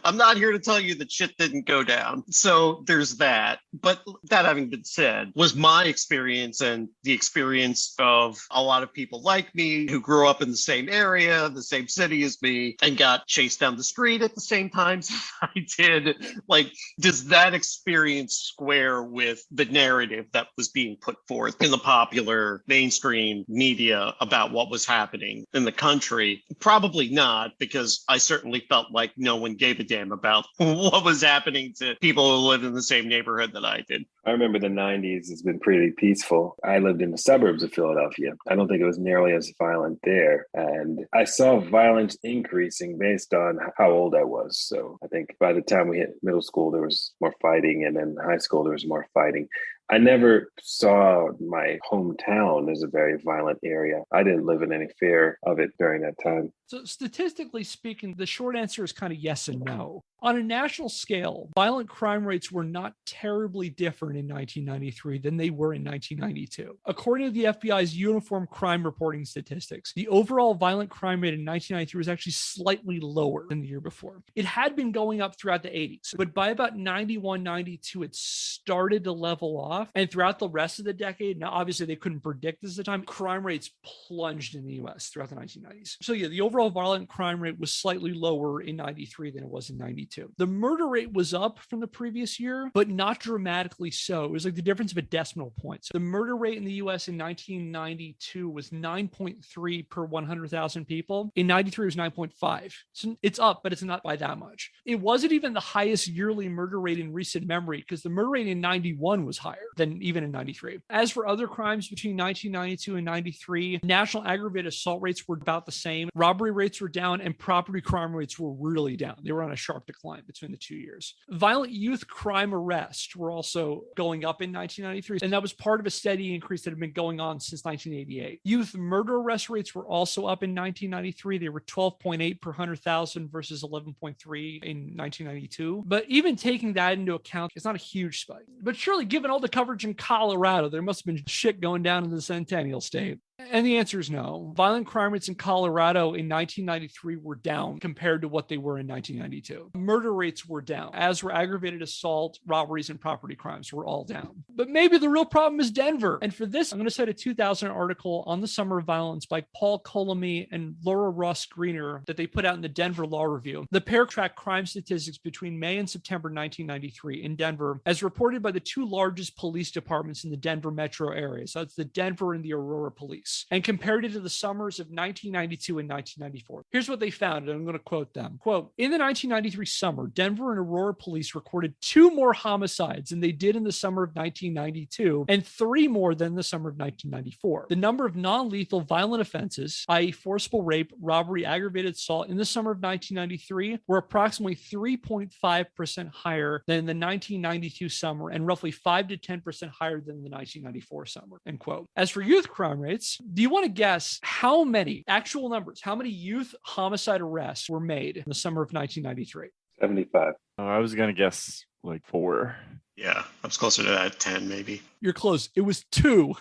I'm not here to tell you that shit didn't go down. So there's that. But that having been said, was my experience and the experience of a lot of people like me who grew up in the same area, the same city as me, and got chased down the street at the same time I did. Like, does that experience square with the narrative that was being put forth in the popular mainstream media about what was happening in the country? Probably not, because I certainly felt like no one gave a damn about what was happening to people who lived in the same neighborhood that I did. I remember the 90s has been pretty peaceful. I lived in the suburbs of Philadelphia. I don't think it was nearly as violent there. And I saw violence increasing based on how old I was. So I think by the time we hit middle school, there was more fighting. And then high school, there was more fighting. I never saw my hometown as a very violent area. I didn't live in any fear of it during that time. So statistically speaking, the short answer is kind of yes and no. On a national scale, violent crime rates were not terribly different in 1993 than they were in 1992. According to the FBI's Uniform Crime Reporting Statistics, the overall violent crime rate in 1993 was actually slightly lower than the year before. It had been going up throughout the 80s, but by about 91, 92, it started to level off. And throughout the rest of the decade, now obviously they couldn't predict this at the time, crime rates plunged in the US throughout the 1990s. So yeah, the overall violent crime rate was slightly lower in 93 than it was in 92. The murder rate was up from the previous year, but not dramatically so. It was like the difference of a decimal point. So the murder rate in the US in 1992 was 9.3 per 100,000 people. In 93, it was 9.5. So it's up, but it's not by that much. It wasn't even the highest yearly murder rate in recent memory, because the murder rate in 91 was higher than even in 93. As for other crimes between 1992 and 93, national aggravated assault rates were about the same. Robbery rates were down, and property crime rates were really down. They were on a sharp decline between the 2 years. Violent youth crime arrests were also going up in 1993, and that was part of a steady increase that had been going on since 1988. Youth murder arrest rates were also up in 1993. They were 12.8 per 100,000 versus 11.3 in 1992. But even taking that into account, it's not a huge spike. But surely, given all the coverage in Colorado, there must have been shit going down in the Centennial State. And the answer is no. Violent crime rates in Colorado in 1993 were down compared to what they were in 1992. Murder rates were down, as were aggravated assault, robberies, and property crimes were all down. But maybe the real problem is Denver. And for this, I'm going to cite a 2000 article on the summer of violence by Paul Colamy and Laura Ross Greener that they put out in the Denver Law Review. The pair tracked crime statistics between May and September 1993 in Denver, as reported by the two largest police departments in the Denver metro area. So that's the Denver and the Aurora Police, and compared it to the summers of 1992 and 1994. Here's what they found, and I'm going to quote them. Quote, in the 1993 summer, Denver and Aurora police recorded 2 more homicides than they did in the summer of 1992, and 3 more than the summer of 1994. The number of non-lethal violent offenses, i.e. forcible rape, robbery, aggravated assault, in the summer of 1993 were approximately 3.5% higher than the 1992 summer, and roughly 5 to 10% higher than the 1994 summer, end quote. As for youth crime rates, do you want to guess how many actual numbers, how many youth homicide arrests were made in the summer of 1993? 75. Oh, I was going to guess like 4. Yeah, I was closer to that, 10 maybe. You're close. It was 2.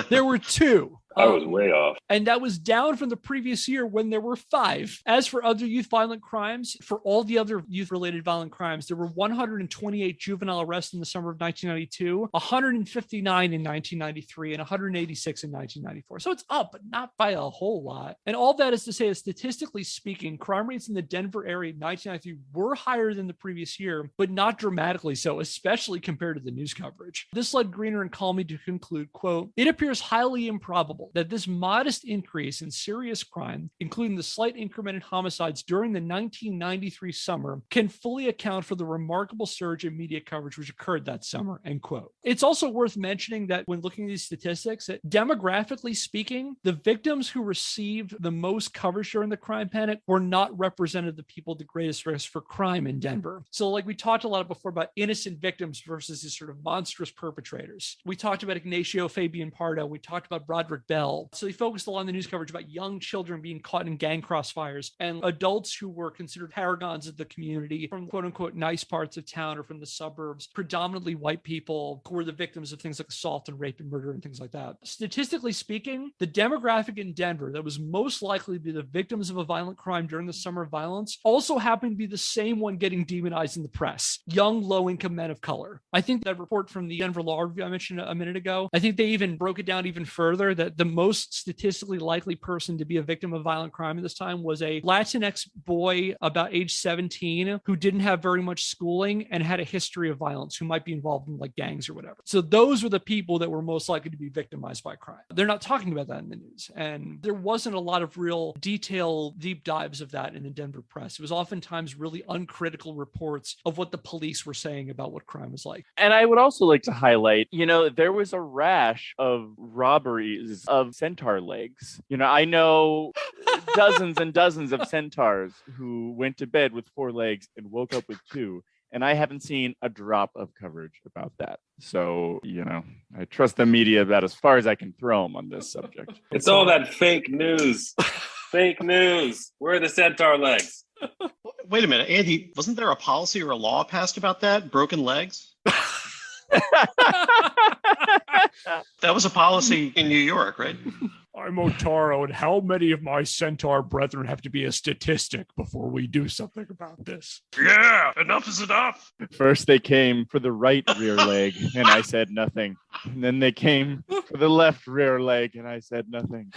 There were 2. I was way off. And that was down from the previous year when there were 5. As for other youth violent crimes, for all the other youth-related violent crimes, there were 128 juvenile arrests in the summer of 1992, 159 in 1993, and 186 in 1994. So it's up, but not by a whole lot. And all that is to say that statistically speaking, crime rates in the Denver area in 1993 were higher than the previous year, but not dramatically so, especially compared to the news coverage. This led Greener and Colmy to conclude, quote, it appears highly improbable that this modest increase in serious crime, including the slight increment in homicides during the 1993 summer, can fully account for the remarkable surge in media coverage which occurred that summer, end quote. It's also worth mentioning that when looking at these statistics, that demographically speaking, the victims who received the most coverage during the crime panic were not representative of the people at the greatest risk for crime in Denver. So like we talked a lot before about innocent victims versus these sort of monstrous perpetrators. We talked about Ignacio Fabian Pardo. We talked about Broderick Bell. So they focused a lot on the news coverage about young children being caught in gang crossfires and adults who were considered paragons of the community from quote unquote nice parts of town or from the suburbs, predominantly white people who were the victims of things like assault and rape and murder and things like that. Statistically speaking, the demographic in Denver that was most likely to be the victims of a violent crime during the summer of violence also happened to be the same one getting demonized in the press, young low-income men of color. I think that report from the Denver Law Review I mentioned a minute ago, I think they even broke it down even further that the most statistically likely person to be a victim of violent crime at this time was a Latinx boy about age 17 who didn't have very much schooling and had a history of violence, who might be involved in like gangs or whatever. So those were the people that were most likely to be victimized by crime. They're not talking about that in the news. And there wasn't a lot of real detailed deep dives of that in the Denver press. It was oftentimes really uncritical reports of what the police were saying about what crime was like. And I would also like to highlight, there was a rash of robberies of centaur legs. I know dozens and dozens of centaurs who went to bed with 4 legs and woke up with 2. And I haven't seen a drop of coverage about that. So, I trust the media about as far as I can throw them on this subject. It's all that fake news. Fake news. Where are the centaur legs? Wait a minute, Andy, wasn't there a policy or a law passed about that? Broken legs? That was a policy in New York, right? I'm Otaro, and how many of my centaur brethren have to be a statistic before we do something about this? Yeah, enough is enough. First they came for the right rear leg, and I said nothing. And then they came for the left rear leg, and I said nothing.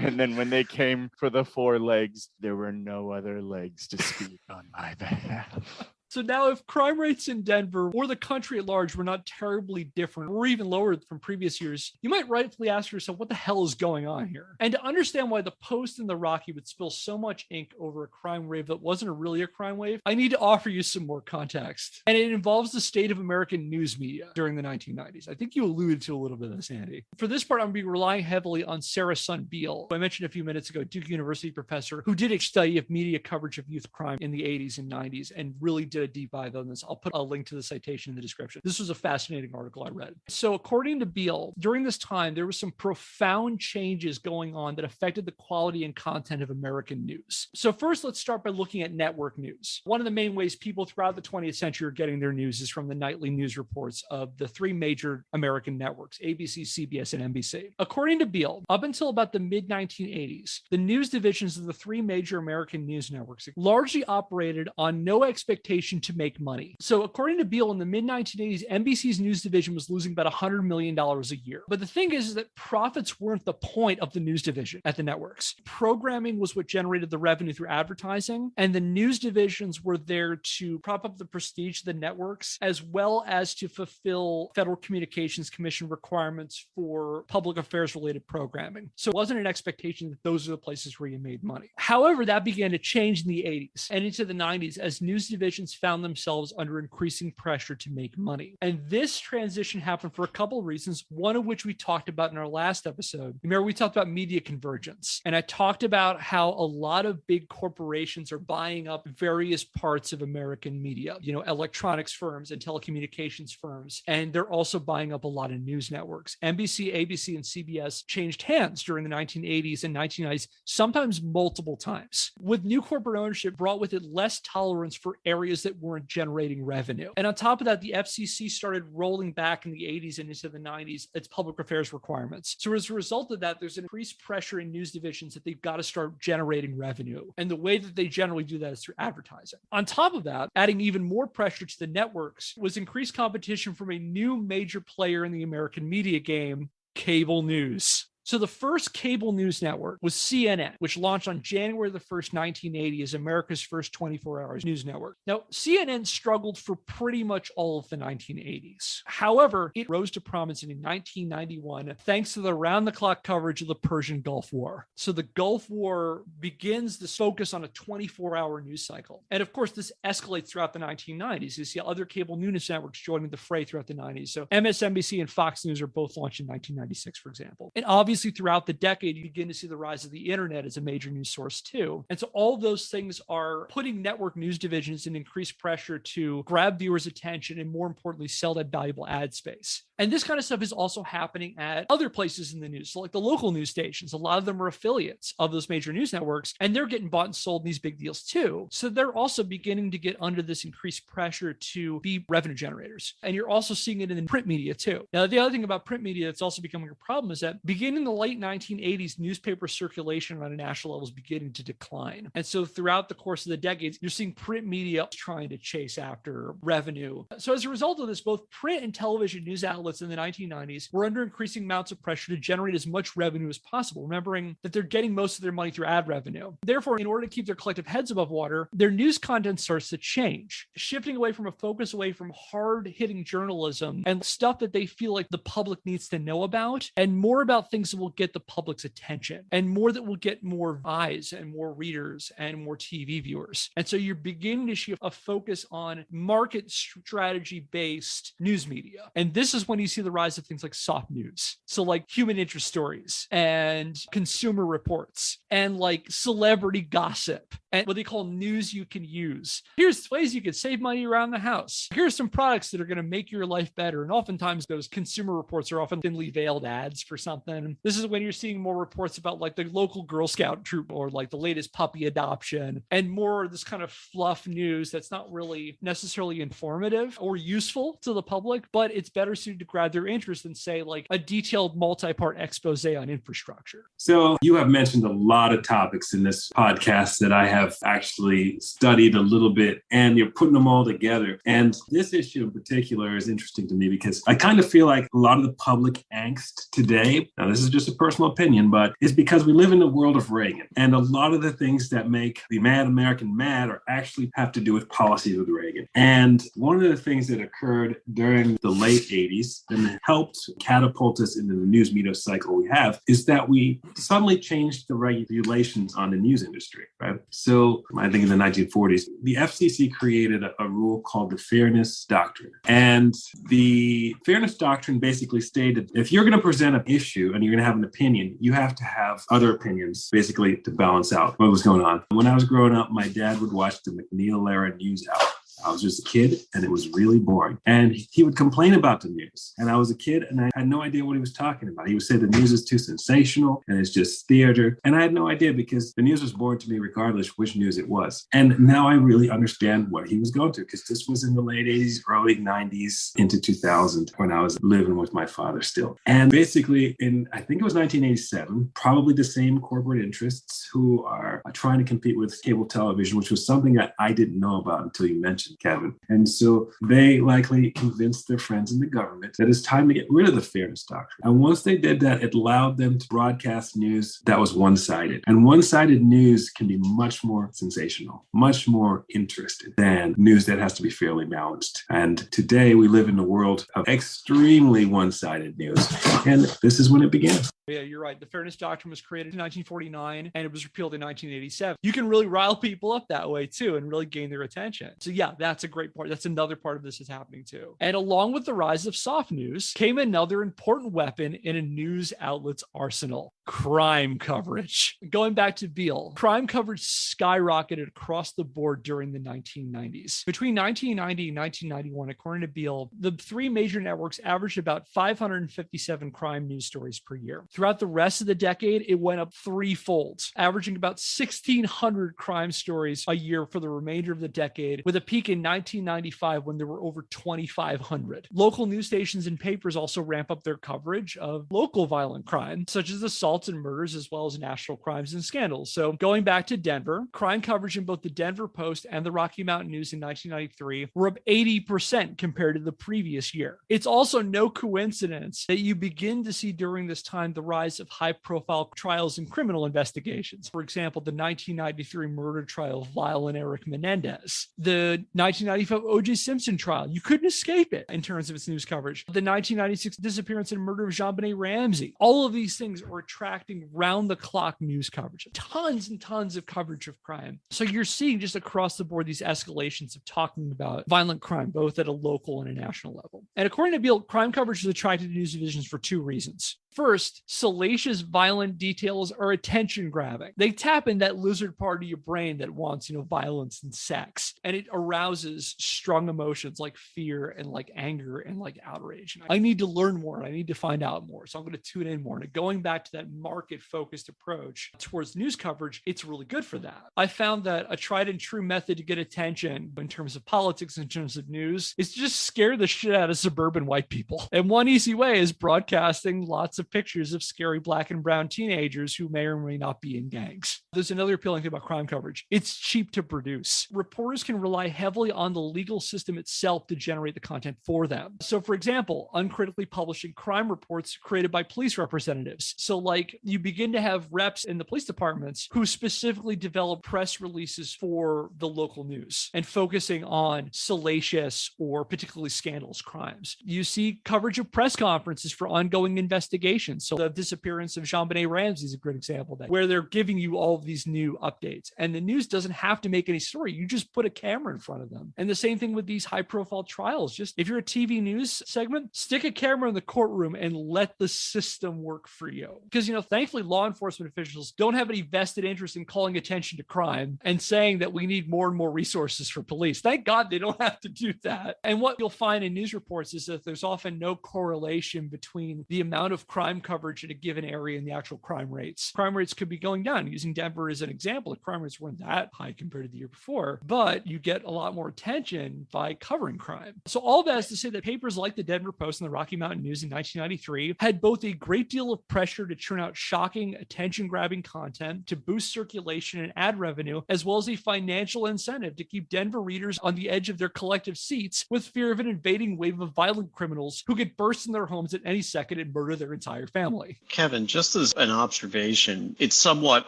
And then when they came for the four legs, there were no other legs to speak on my behalf. So now if crime rates in Denver or the country at large were not terribly different or even lower from previous years, you might rightfully ask yourself, what the hell is going on here? And to understand why the Post and the Rocky would spill so much ink over a crime wave that wasn't really a crime wave, I need to offer you some more context. And it involves the state of American news media during the 1990s. I think you alluded to a little bit of this, Andy. For this part, I'm going to be relying heavily on Sarah Sun Beal, who I mentioned a few minutes ago, Duke University professor, who did a study of media coverage of youth crime in the 80s and 90s and really did a deep dive on this. I'll put a link to the citation in the description. This was a fascinating article I read. So according to Beal, during this time, there were some profound changes going on that affected the quality and content of American news. So first, let's start by looking at network news. One of the main ways people throughout the 20th century are getting their news is from the nightly news reports of the three major American networks, ABC, CBS, and NBC. According to Beal, up until about the mid-1980s, the news divisions of the three major American news networks largely operated on no expectation to make money. So according to Beal, in the mid-1980s, NBC's news division was losing about $100 million a year. But the thing is that profits weren't the point of the news division at the networks. Programming was what generated the revenue through advertising, and the news divisions were there to prop up the prestige of the networks, as well as to fulfill Federal Communications Commission requirements for public affairs related programming. So it wasn't an expectation that those are the places where you made money. However, that began to change in the 80s and into the 90s as news divisions found themselves under increasing pressure to make money. And this transition happened for a couple of reasons, one of which we talked about in our last episode. Remember, we talked about media convergence, and I talked about how a lot of big corporations are buying up various parts of American media, electronics firms and telecommunications firms, and they're also buying up a lot of news networks. NBC, ABC, and CBS changed hands during the 1980s and 1990s, sometimes multiple times. With new corporate ownership brought with it less tolerance for areas that weren't generating revenue. And on top of that, the FCC started rolling back in the 80s and into the 90s its public affairs requirements. So as a result of that, there's an increased pressure in news divisions that they've got to start generating revenue. And the way that they generally do that is through advertising. On top of that, adding even more pressure to the networks was increased competition from a new major player in the American media game, cable news. So the first cable news network was CNN, which launched on January the 1st, 1980 as America's first 24-hour news network. Now, CNN struggled for pretty much all of the 1980s. However, it rose to prominence in 1991 thanks to the round-the-clock coverage of the Persian Gulf War. So the Gulf War begins this focus on a 24-hour news cycle. And of course, this escalates throughout the 1990s. You see other cable news networks joining the fray throughout the 90s. So MSNBC and Fox News are both launched in 1996, for example. And obviously, throughout the decade, you begin to see the rise of the internet as a major news source too. And so all of those things are putting network news divisions in increased pressure to grab viewers' attention and, more importantly, sell that valuable ad space. And this kind of stuff is also happening at other places in the news. So like the local news stations, a lot of them are affiliates of those major news networks, and they're getting bought and sold in these big deals too. So they're also beginning to get under this increased pressure to be revenue generators. And you're also seeing it in the print media too. Now, the other thing about print media that's also becoming a problem is that beginning the late 1980s, newspaper circulation on a national level is beginning to decline. And so throughout the course of the decades, you're seeing print media trying to chase after revenue. So as a result of this, both print and television news outlets in the 1990s were under increasing amounts of pressure to generate as much revenue as possible, remembering that they're getting most of their money through ad revenue. Therefore, in order to keep their collective heads above water, their news content starts to change, shifting away from a focus away from hard-hitting journalism and stuff that they feel like the public needs to know about, and more about things that will get the public's attention and more that will get more eyes and more readers and more TV viewers. And so you're beginning to see a focus on market strategy based news media. And this is when you see the rise of things like soft news. So like human interest stories and consumer reports and like celebrity gossip and what they call news you can use. Here's ways you can save money around the house. Here's some products that are going to make your life better. And oftentimes those consumer reports are often thinly veiled ads for something. This is when you're seeing more reports about like the local Girl Scout troop or like the latest puppy adoption and more of this kind of fluff news that's not really necessarily informative or useful to the public, but it's better suited to grab their interest than say like a detailed multi-part expose on infrastructure. So you have mentioned a lot of topics in this podcast that I have actually studied a little bit, and you're putting them all together. And this issue in particular is interesting to me because I kind of feel like a lot of the public angst today, now this is just a personal opinion, but it's because we live in the world of Reagan. And a lot of the things that make the mad American mad are actually have to do with policies with Reagan. And one of the things that occurred during the late 80s and helped catapult us into the news media cycle we have is that we suddenly changed the regulations on the news industry, right? So I think in the 1940s, the FCC created a rule called the Fairness Doctrine. And the Fairness Doctrine basically stated, if you're going to present an issue and you're going to have an opinion, you have to have other opinions basically to balance out what was going on. When I was growing up, my dad would watch the McNeil-era news hour. I was just a kid and it was really boring. And he would complain about the news. And I was a kid and I had no idea what he was talking about. He would say the news is too sensational and it's just theater. And I had no idea because the news was boring to me regardless which news it was. And now I really understand what he was going through because this was in the late 80s, early 90s into 2000 when I was living with my father still. And basically I think it was 1987, probably the same corporate interests who are trying to compete with cable television, which was something that I didn't know about until you mentioned Kevin. And so they likely convinced their friends in the government that it's time to get rid of the Fairness Doctrine. And once they did that, it allowed them to broadcast news that was one-sided. And one-sided news can be much more sensational, much more interesting than news that has to be fairly balanced. And today we live in a world of extremely one-sided news. And this is when it began. Yeah, you're right. The Fairness Doctrine was created in 1949 and it was repealed in 1987. You can really rile people up that way too and really gain their attention. So yeah, that's a great part. That's another part of this is happening too. And along with the rise of soft news came another important weapon in a news outlet's arsenal: crime coverage. Going back to Beale, crime coverage skyrocketed across the board during the 1990s. Between 1990 and 1991, according to Beale, the three major networks averaged about 557 crime news stories per year. Throughout the rest of the decade, it went up threefold, averaging about 1,600 crime stories a year for the remainder of the decade, with a peak in 1995 when there were over 2,500. Local news stations and papers also ramp up their coverage of local violent crime, such as assaults and murders, as well as national crimes and scandals. So going back to Denver, crime coverage in both the Denver Post and the Rocky Mountain News in 1993 were up 80% compared to the previous year. It's also no coincidence that you begin to see during this time the rise of high-profile trials and criminal investigations. For example, the 1993 murder trial of Lyle and Eric Menendez, the 1995 O.J. Simpson trial. You couldn't escape it in terms of its news coverage. The 1996 disappearance and murder of JonBenet Ramsey. All of these things are attracting round-the-clock news coverage. Tons and tons of coverage of crime. So you're seeing just across the board these escalations of talking about violent crime, both at a local and a national level. And according to Beale, crime coverage is attracted to news divisions for two reasons. First, salacious, violent details are attention grabbing. They tap in that lizard part of your brain that wants, violence and sex, and it arouses strong emotions like fear and like anger and like outrage. And I need to learn more. I need to find out more. So I'm going to tune in more. And going back to that market-focused approach towards news coverage, it's really good for that. I found that a tried and true method to get attention in terms of politics, in terms of news, is to just scare the shit out of suburban white people. And one easy way is broadcasting lots of pictures of scary black and brown teenagers who may or may not be in gangs. There's another appealing thing about crime coverage. It's cheap to produce. Reporters can rely heavily on the legal system itself to generate the content for them. So for example, uncritically publishing crime reports created by police representatives. So like you begin to have reps in the police departments who specifically develop press releases for the local news and focusing on salacious or particularly scandalous crimes. You see coverage of press conferences for ongoing investigations information. So the disappearance of JonBenet Ramsey is a great example of that, where they're giving you all of these new updates. And the news doesn't have to make any story. You just put a camera in front of them. And the same thing with these high profile trials. Just if you're a TV news segment, stick a camera in the courtroom and let the system work for you. Because, thankfully, law enforcement officials don't have any vested interest in calling attention to crime and saying that we need more and more resources for police. Thank God they don't have to do that. And what you'll find in news reports is that there's often no correlation between the amount of crime coverage in a given area and the actual crime rates. Crime rates could be going down. Using Denver as an example, the crime rates weren't that high compared to the year before, but you get a lot more attention by covering crime. So all of that is to say that papers like the Denver Post and the Rocky Mountain News in 1993 had both a great deal of pressure to churn out shocking, attention-grabbing content to boost circulation and ad revenue, as well as a financial incentive to keep Denver readers on the edge of their collective seats with fear of an invading wave of violent criminals who could burst in their homes at any second and murder their entire family. Kevin, just as an observation, it's somewhat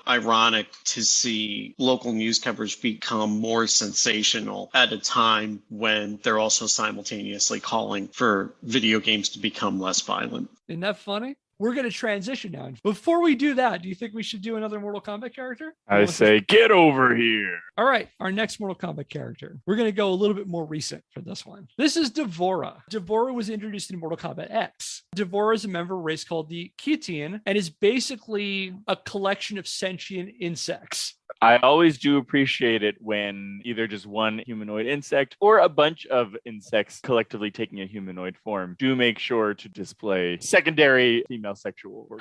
ironic to see local news coverage become more sensational at a time when they're also simultaneously calling for video games to become less violent. Isn't that funny? We're going to transition now. Before we do that, do you think we should do another Mortal Kombat character? I say, get over here. All right, our next Mortal Kombat character. We're going to go a little bit more recent for this one. This is D'Vorah. D'Vorah was introduced in Mortal Kombat X. D'Vorah is a member of a race called the Kytian and is basically a collection of sentient insects. I always do appreciate it when either just one humanoid insect or a bunch of insects collectively taking a humanoid form do make sure to display secondary female sexual work.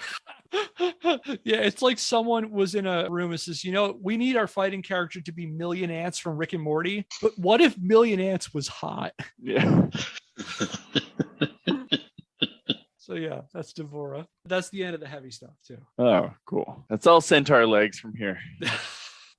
Yeah, it's like someone was in a room and says, we need our fighting character to be Million Ants from Rick and Morty, but what if Million Ants was hot? Yeah. So yeah, that's D'Vorah. That's the end of the heavy stuff too. Oh, cool. That's all centaur legs from here.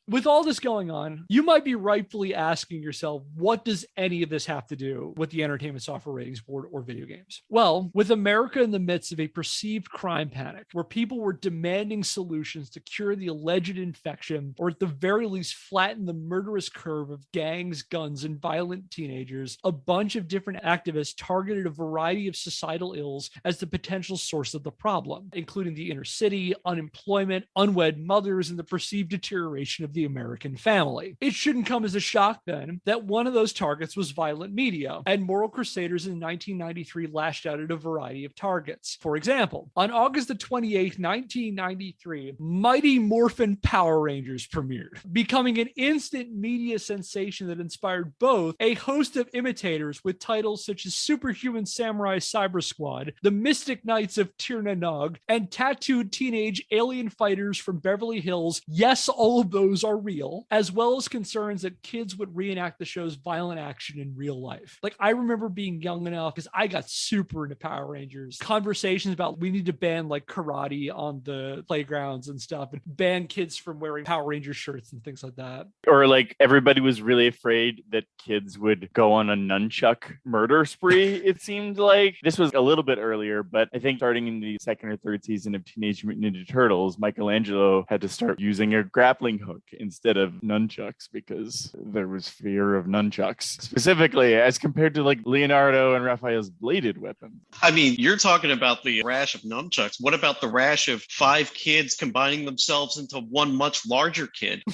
With all this going on, you might be rightfully asking yourself, what does any of this have to do with the Entertainment Software Ratings Board or video games? Well, with America in the midst of a perceived crime panic, where people were demanding solutions to cure the alleged infection, or at the very least flatten the murderous curve of gangs, guns, and violent teenagers, a bunch of different activists targeted a variety of societal ills as the potential source of the problem, including the inner city, unemployment, unwed mothers, and the perceived deterioration of the American family. It shouldn't come as a shock then that one of those targets was violent media, and Moral Crusaders in 1993 lashed out at a variety of targets. For example, on August the 28th, 1993, Mighty Morphin Power Rangers premiered, becoming an instant media sensation that inspired both a host of imitators with titles such as Superhuman Samurai Cyber Squad, The Mystic Knights of Tir na Nog, and tattooed teenage alien fighters from Beverly Hills. Yes, all of those are real, as well as concerns that kids would reenact the show's violent action in real life. Like, I remember being young enough because I got super into Power Rangers. Conversations about we need to ban like karate on the playgrounds and stuff, and ban kids from wearing Power Ranger shirts and things like that. Or like everybody was really afraid that kids would go on a nunchuck murder spree. It seemed like this was a little bit earlier, but I think starting in the second or third season of Teenage Mutant Ninja Turtles, Michelangelo had to start using a grappling hook instead of nunchucks because there was fear of nunchucks, specifically as compared to like Leonardo and Raphael's bladed weapon. I mean, you're talking about the rash of nunchucks. What about the rash of 5 kids combining themselves into one much larger kid?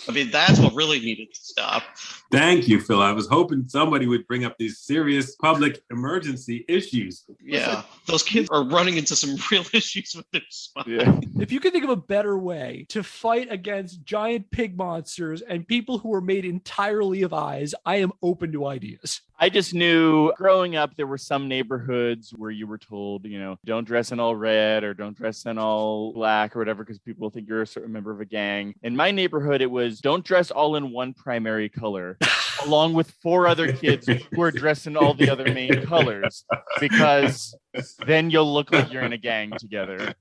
I mean, that's what really needed to stop. Thank you, Phil. I was hoping somebody would bring up these serious public emergency issues. Yeah, those kids are running into some real issues with their spine. Yeah. If you could think of a better way to fight against giant pig monsters and people who are made entirely of eyes, I am open to ideas. I just knew growing up, there were some neighborhoods where you were told, don't dress in all red or don't dress in all black or whatever, because people think you're a certain member of a gang. In my neighborhood, it was don't dress all in one primary color, along with 4 other kids who are dressed in all the other main colors, because then you'll look like you're in a gang together.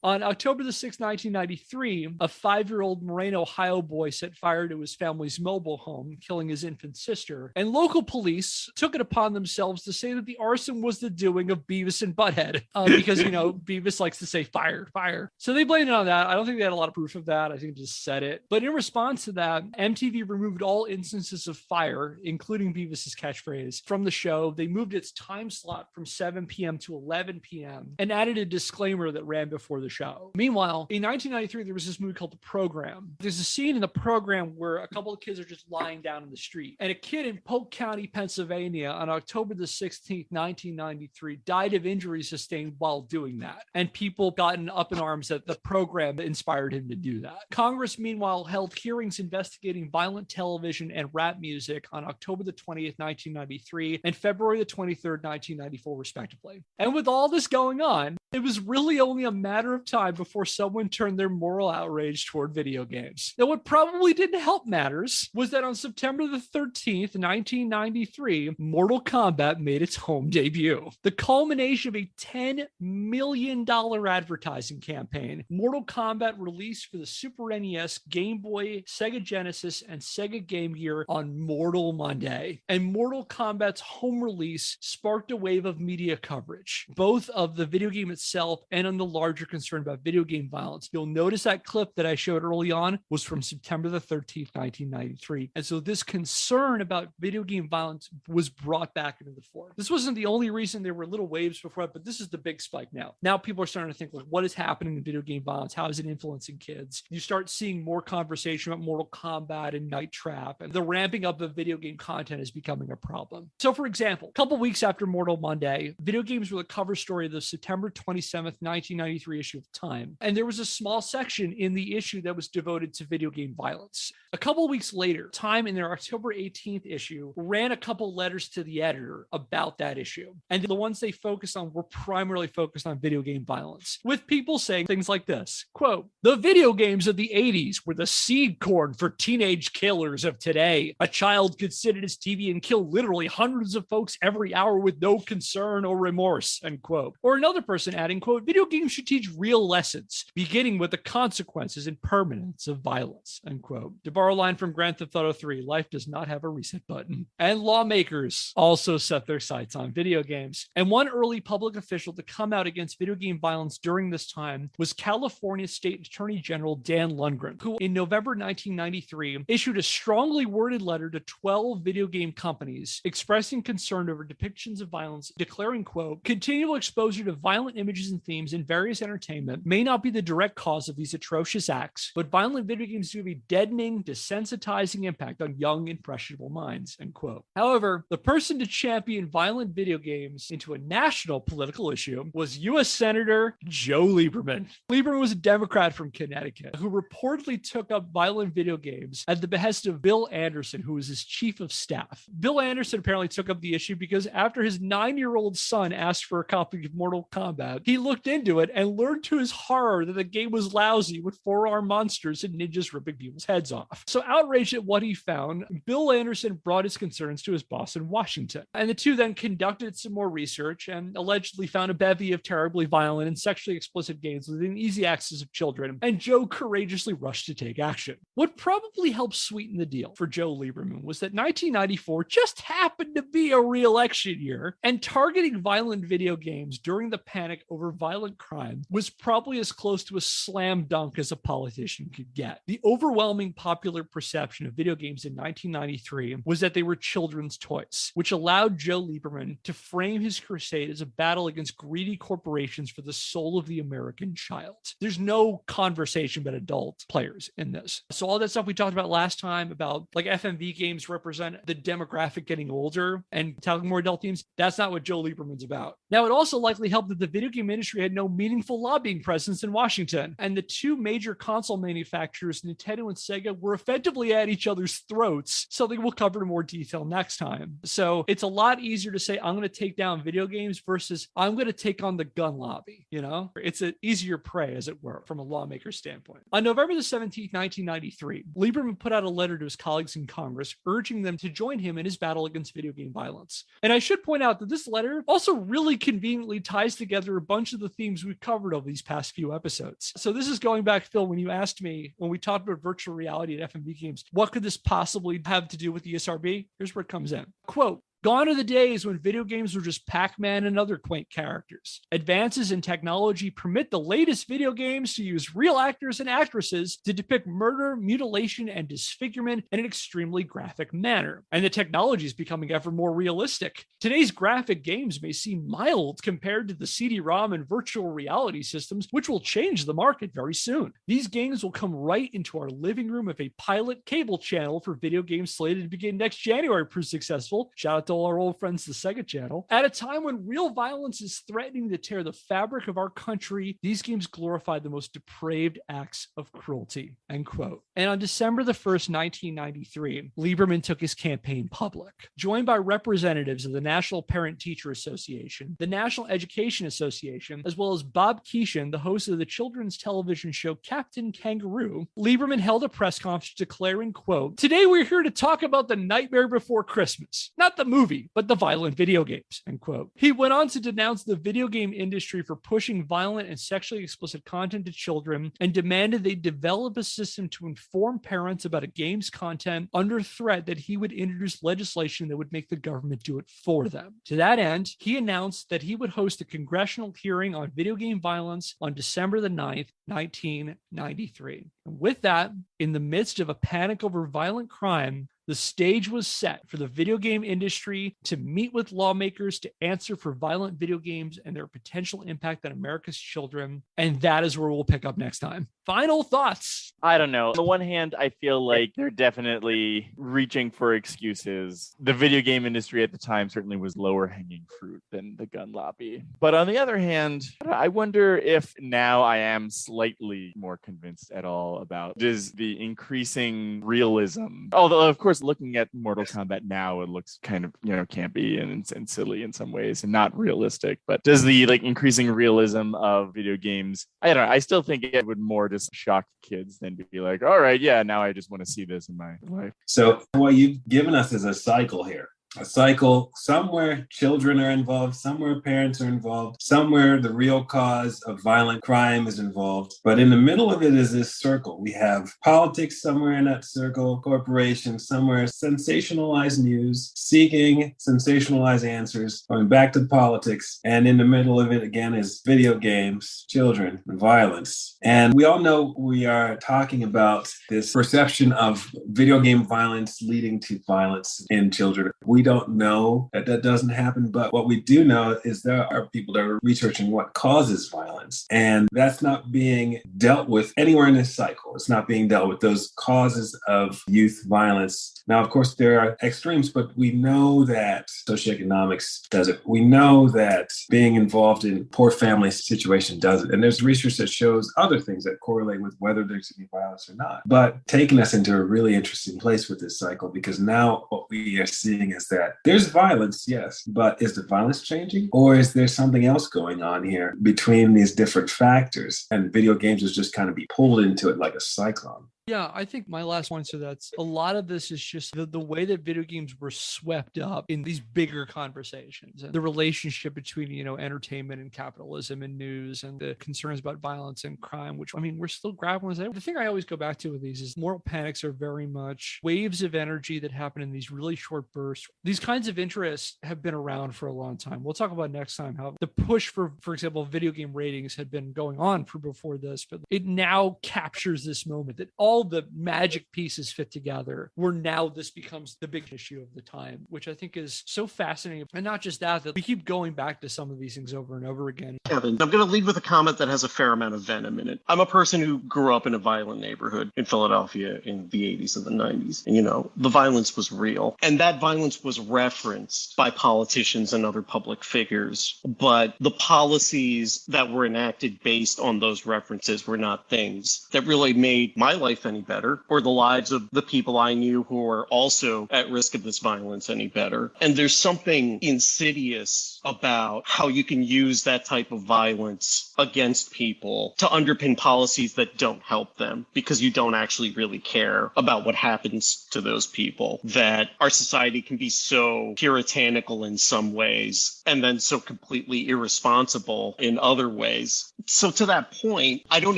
On October the 6th, 1993, a 5-year-old Moraine, Ohio boy set fire to his family's mobile home, killing his infant sister. And local police police took it upon themselves to say that the arson was the doing of Beavis and Butthead because, Beavis likes to say fire, fire. So they blamed it on that. I don't think they had a lot of proof of that. I think they just said it. But in response to that, MTV removed all instances of fire, including Beavis's catchphrase, from the show. They moved its time slot from 7 p.m. to 11 p.m. and added a disclaimer that ran before the show. Meanwhile, in 1993, there was this movie called The Program. There's a scene in the program where a couple of kids are just lying down in the street. And a kid in Polk County, Pennsylvania, on October the 16th, 1993, died of injuries sustained while doing that. And people gotten up in arms that the program inspired him to do that. Congress, meanwhile, held hearings investigating violent television and rap music on October the 20th, 1993, and February the 23rd, 1994, respectively. And with all this going on, it was really only a matter of time before someone turned their moral outrage toward video games. Now, what probably didn't help matters was that on September the 13th, 1993, Mortal Kombat made its home debut. The culmination of a $10 million advertising campaign, Mortal Kombat released for the Super NES, Game Boy, Sega Genesis, and Sega Game Gear on Mortal Monday. And Mortal Kombat's home release sparked a wave of media coverage, both of the video game itself and on the larger concern about video game violence. You'll notice that clip that I showed early on was from September the 13th, 1993. And so this concern about video game violence was brought back into the fore. This wasn't the only reason. There were little waves before it, but this is the big spike now. Now people are starting to think, like, what is happening in video game violence? How is it influencing kids? You start seeing more conversation about Mortal Kombat and Night Trap, and the ramping up of video game content is becoming a problem. So for example, a couple weeks after Mortal Monday, video games were the cover story of the September 27th, 1993 issue of Time. And there was a small section in the issue that was devoted to video game violence. A couple weeks later, Time in their October 18th issue ran a couple letters to the editor about that issue. And the ones they focused on were primarily focused on video game violence, with people saying things like this, quote, "The video games of the 80s were the seed corn for teenage killers of today. A child could sit at his TV and kill literally hundreds of folks every hour with no concern or remorse," end quote. Or another person adding, quote, "Video games should teach real lessons, beginning with the consequences and permanence of violence," end quote. To borrow a line from Grand Theft Auto 3, life does not have a reset button. And lawmakers also set their sights on video games. And one early public official to come out against video game violence during this time was California State Attorney General Dan Lundgren, who in November 1993 issued a strongly worded letter to 12 video game companies expressing concern over depictions of violence, declaring, quote, "Continual exposure to violent images and themes in various entertainment may not be the direct cause of these atrocious acts, but violent video games do have a deadening, desensitizing impact on young, impressionable minds," end quote. However, the person to champion violent video games into a national political issue was U.S. Senator Joe Lieberman. Lieberman was a Democrat from Connecticut who reportedly took up violent video games at the behest of Bill Anderson, who was his chief of staff. Bill Anderson apparently took up the issue because after his 9-year-old son asked for a copy of Mortal Kombat, he looked into it and learned to his horror that the game was lousy with four-armed monsters and ninjas ripping people's heads off. So outraged at what he found, Bill Anderson brought his concerns to his boss in Washington. And the two then conducted some more research and allegedly found a bevy of terribly violent and sexually explicit games within easy access of children, and Joe courageously rushed to take action. What probably helped sweeten the deal for Joe Lieberman was that 1994 just happened to be a re-election year, and targeting violent video games during the panic over violent crime was probably as close to a slam dunk as a politician could get. The overwhelming popular perception of video games in 1993 was that they were children's toys, which allowed Joe Lieberman to frame his crusade as a battle against greedy corporations for the soul of the American child. There's no conversation about adult players in this. So all that stuff we talked about last time about like FMV games represent the demographic getting older and telling more adult themes, that's not what Joe Lieberman's about. Now, it also likely helped that the video game industry had no meaningful lobbying presence in Washington, and the two major console manufacturers, Nintendo and Sega, were effectively at each other's throats, something we'll cover in more detail next time. So it's a lot easier to say, I'm going to take down video games versus I'm going to take on the gun lobby, you know? It's an easier prey, as it were, from a lawmaker's standpoint. On November the 17th, 1993, Lieberman put out a letter to his colleagues in Congress urging them to join him in his battle against video game violence. And I should point out that this letter also really conveniently ties together a bunch of the themes we've covered over these past few episodes. So this is going back, Phil, when you asked me, when we talked about virtual reality at FMV games, what could this possibly have to do with the ESRB? Here's where it comes in. Quote, Gone are the days when video games were just Pac-Man and other quaint characters. Advances in technology permit the latest video games to use real actors and actresses to depict murder, mutilation, and disfigurement in an extremely graphic manner. And the technology is becoming ever more realistic. Today's graphic games may seem mild compared to the CD-ROM and virtual reality systems, which will change the market very soon. These games will come right into our living room if a pilot cable channel for video games slated to begin next January proves successful. Shout out to all our old friends, the Sega Channel. At a time when real violence is threatening to tear the fabric of our country, these games glorify the most depraved acts of cruelty, end quote. And on December the 1st, 1993, Lieberman took his campaign public. Joined by representatives of the National Parent-Teacher Association, the National Education Association, as well as Bob Keeshan, the host of the children's television show Captain Kangaroo, Lieberman held a press conference declaring, quote, "Today we're here to talk about The Nightmare Before Christmas. Not the movie, but the violent video games," end quote. He went on to denounce the video game industry for pushing violent and sexually explicit content to children and demanded they develop a system to inform parents about a game's content under threat that he would introduce legislation that would make the government do it for them. To that end, he announced that he would host a congressional hearing on video game violence on December the 9th, 1993. And with that, in the midst of a panic over violent crime, the stage was set for the video game industry to meet with lawmakers to answer for violent video games and their potential impact on America's children. And that is where we'll pick up next time. Final thoughts. I don't know. On the one hand, I feel like they're definitely reaching for excuses. The video game industry at the time certainly was lower hanging fruit than the gun lobby. But on the other hand, I wonder if now I am slightly more convinced at all about just the increasing realism. Although, of course, looking at Mortal Kombat now, it looks kind of, campy and silly in some ways and not realistic. But does the increasing realism of video games, I don't know. I still think it would more just shock kids than be like, all right, yeah, now I just want to see this in my life. So what you've given us is a cycle here. A cycle, somewhere children are involved, somewhere parents are involved, somewhere the real cause of violent crime is involved. But in the middle of it is this circle. We have politics somewhere in that circle, corporations somewhere, sensationalized news, seeking sensationalized answers, going back to politics. And in the middle of it again is video games, children, and violence. And we all know we are talking about this perception of video game violence leading to violence in children. We don't know that doesn't happen, but what we do know is there are people that are researching what causes violence, and that's not being dealt with anywhere in this cycle. It's not being dealt with, those causes of youth violence. Now, of course, there are extremes, but we know that socioeconomics does it. We know that being involved in poor family situation does it. And there's research that shows other things that correlate with whether there's going to be violence or not. But taking us into a really interesting place with this cycle, because now what we are seeing is that there's violence, yes, but is the violence changing? Or is there something else going on here between these different factors? And video games is just kind of be pulled into it like a cyclone. Yeah, I think my last point to that's a lot of this is just the way that video games were swept up in these bigger conversations and the relationship between, entertainment and capitalism and news and the concerns about violence and crime, which, we're still grappling with. The thing I always go back to with these is moral panics are very much waves of energy that happen in these really short bursts. These kinds of interests have been around for a long time. We'll talk about next time how the push for example, video game ratings had been going on for before this, but it now captures this moment that all the magic pieces fit together, where now this becomes the big issue of the time, which I think is so fascinating. And not just that we keep going back to some of these things over and over again. Kevin, I'm going to lead with a comment that has a fair amount of venom in it. I'm a person who grew up in a violent neighborhood in Philadelphia in the 80s and the 90s. And, the violence was real. And that violence was referenced by politicians and other public figures. But the policies that were enacted based on those references were not things that really made my life any better, or the lives of the people I knew who were also at risk of this violence any better. And there's something insidious about how you can use that type of violence against people to underpin policies that don't help them because you don't actually really care about what happens to those people. That our society can be so puritanical in some ways and then so completely irresponsible in other ways. So to that point, I don't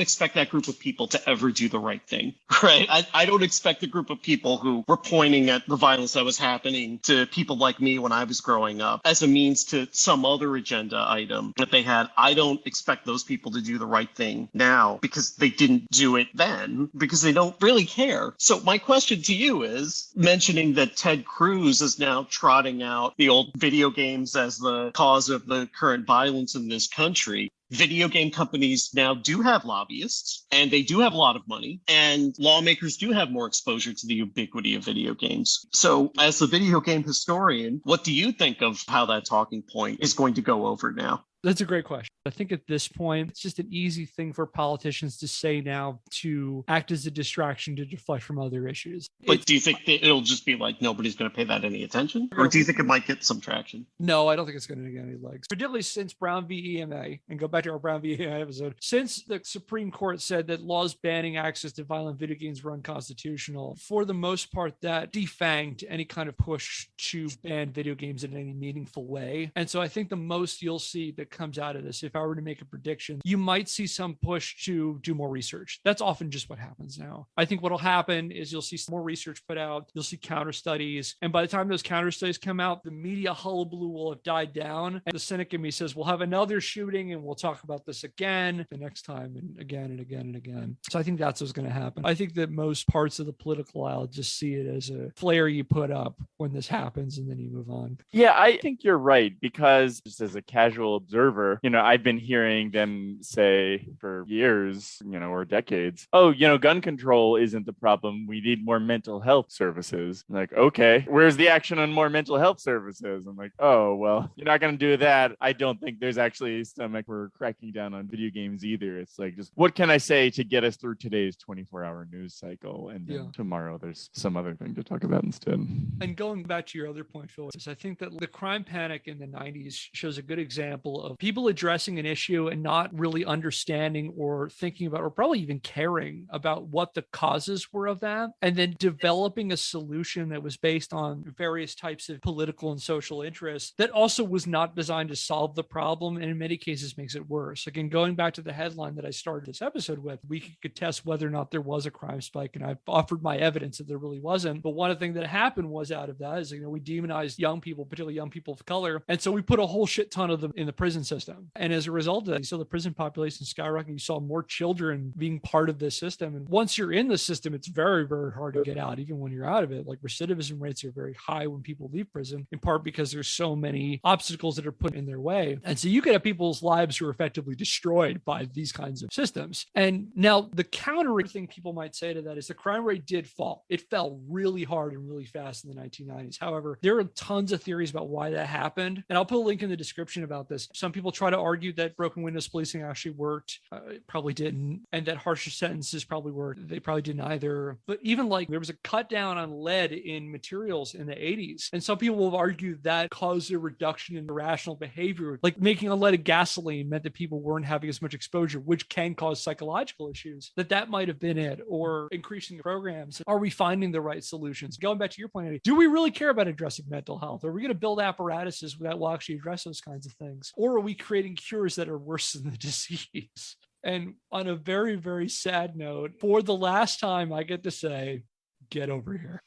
expect that group of people to ever do the right thing, right? I don't expect a group of people who were pointing at the violence that was happening to people like me when I was growing up as a means to some other agenda item that they had. I don't expect those people to do the right thing now because they didn't do it then, because they don't really care. So my question to you is, mentioning that Ted Cruz is now trotting out the old video games as the cause of the current violence in this country. Video game companies now do have lobbyists, and they do have a lot of money, and lawmakers do have more exposure to the ubiquity of video games. So as the video game historian, what do you think of how that talking point is going to go over now? That's a great question. I think at this point, it's just an easy thing for politicians to say now to act as a distraction to deflect from other issues. But do you think that it'll just be like nobody's going to pay that any attention? Or do you think it might get some traction? No, I don't think it's going to get any legs. Particularly since Brown v. EMA, and go back to our Brown v. EMA episode, since the Supreme Court said that laws banning access to violent video games were unconstitutional, for the most part, that defanged any kind of push to ban video games in any meaningful way. And so I think the most you'll see that comes out of this, if I were to make a prediction, you might see some push to do more research. That's often just what happens now. I think what'll happen is you'll see some more research put out, you'll see counter studies, and by the time those counter studies come out, the media hullabaloo will have died down, and the cynic in me says, we'll have another shooting and we'll talk about this again the next time, and again and again and again. So I think that's what's going to happen. I think that most parts of the political aisle just see it as a flare you put up when this happens, and then you move on. Yeah, I think you're right, because just as a casual observer, I've been hearing them say for years, or decades, gun control isn't the problem. We need more mental health services. I'm like, okay, where's the action on more mental health services? I'm like, oh, well, you're not going to do that. I don't think there's actually a stomach for cracking down on video games either. It's like, just what can I say to get us through today's 24-hour news cycle? And then tomorrow there's some other thing to talk about instead. And going back to your other point, Phil, is I think that the crime panic in the 90s shows a good example of people addressing an issue and not really understanding or thinking about, or probably even caring about what the causes were of that, and then developing a solution that was based on various types of political and social interests that also was not designed to solve the problem, and in many cases makes it worse. Again, going back to the headline that I started this episode with, we could contest whether or not there was a crime spike, and I've offered my evidence that there really wasn't. But one of the things that happened was out of that is, we demonized young people, particularly young people of color, and so we put a whole shit ton of them in the prison system. And as a result of that, you saw the prison population skyrocket. You saw more children being part of this system. And once you're in the system, it's very, very hard to get out, even when you're out of it. Like, recidivism rates are very high when people leave prison, in part because there's so many obstacles that are put in their way. And so you could have people's lives who are effectively destroyed by these kinds of systems. And now the counter thing people might say to that is the crime rate did fall. It fell really hard and really fast in the 1990s. However, there are tons of theories about why that happened. And I'll put a link in the description about this. Some people try to argue that broken windows policing actually worked. It probably didn't. And that harsher sentences probably worked. They probably didn't either. But even there was a cut down on lead in materials in the 80s. And some people will argue that caused a reduction in irrational behavior. Like, making unleaded gasoline meant that people weren't having as much exposure, which can cause psychological issues. That might have been it. Or increasing the programs. Are we finding the right solutions? Going back to your point, Eddie, do we really care about addressing mental health? Are we going to build apparatuses that will actually address those kinds of things? Or are we creating cures that are worse than the disease? And on a very, very sad note, for the last time, I get to say, get over here.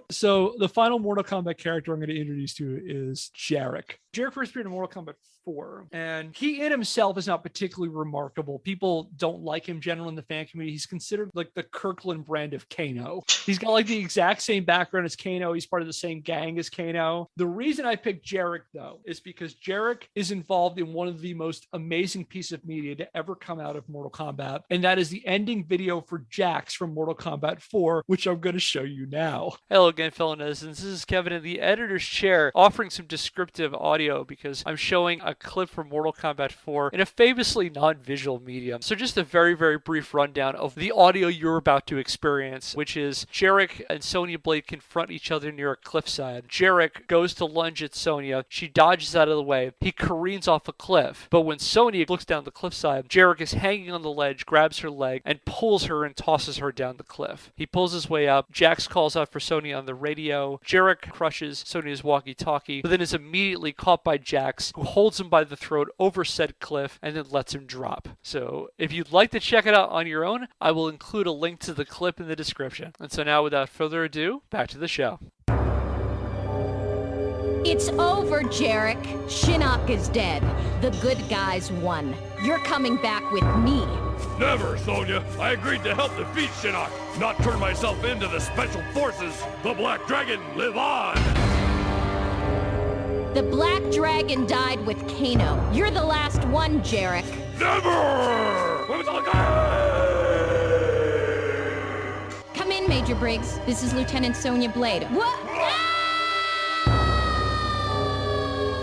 So the final Mortal Kombat character I'm going to introduce to you is Jarek. Jarek first appeared in Mortal Kombat 4, and he in himself is not particularly remarkable. People don't like him generally in the fan community. He's considered like the Kirkland brand of Kano. He's got like the exact same background as Kano. He's part of the same gang as Kano. The reason I picked Jarek, though, is because Jarek is involved in one of the most amazing pieces of media to ever come out of Mortal Kombat, and that is the ending video for Jax from Mortal Kombat Kombat 4, which I'm going to show you now. Hello again, fellow netizens. This is Kevin in the editor's chair, offering some descriptive audio because I'm showing a clip from Mortal Kombat 4 in a famously non-visual medium. So just a very, very brief rundown of the audio you're about to experience, which is Jarek and Sonya Blade confront each other near a cliffside. Jarek goes to lunge at Sonya. She dodges out of the way. He careens off a cliff. But when Sonya looks down the cliffside, Jarek is hanging on the ledge, grabs her leg, and pulls her and tosses her down the cliff. He pulls his way up. Jax calls out for Sonya on the radio. Jarek crushes Sonya's walkie-talkie, but then is immediately caught by Jax, who holds him by the throat over said cliff and then lets him drop. So if you'd like to check it out on your own, I will include a link to the clip in the description. And so now, without further ado, back to the show. It's over, Jarek. Shinnok is dead. The good guys won. You're coming back with me. Never, Sonya. I agreed to help defeat Shinnok, not turn myself into the Special Forces. The Black Dragon, live on! The Black Dragon died with Kano. You're the last one, Jarek. Never! Come in, Major Briggs. This is Lieutenant Sonya Blade. What?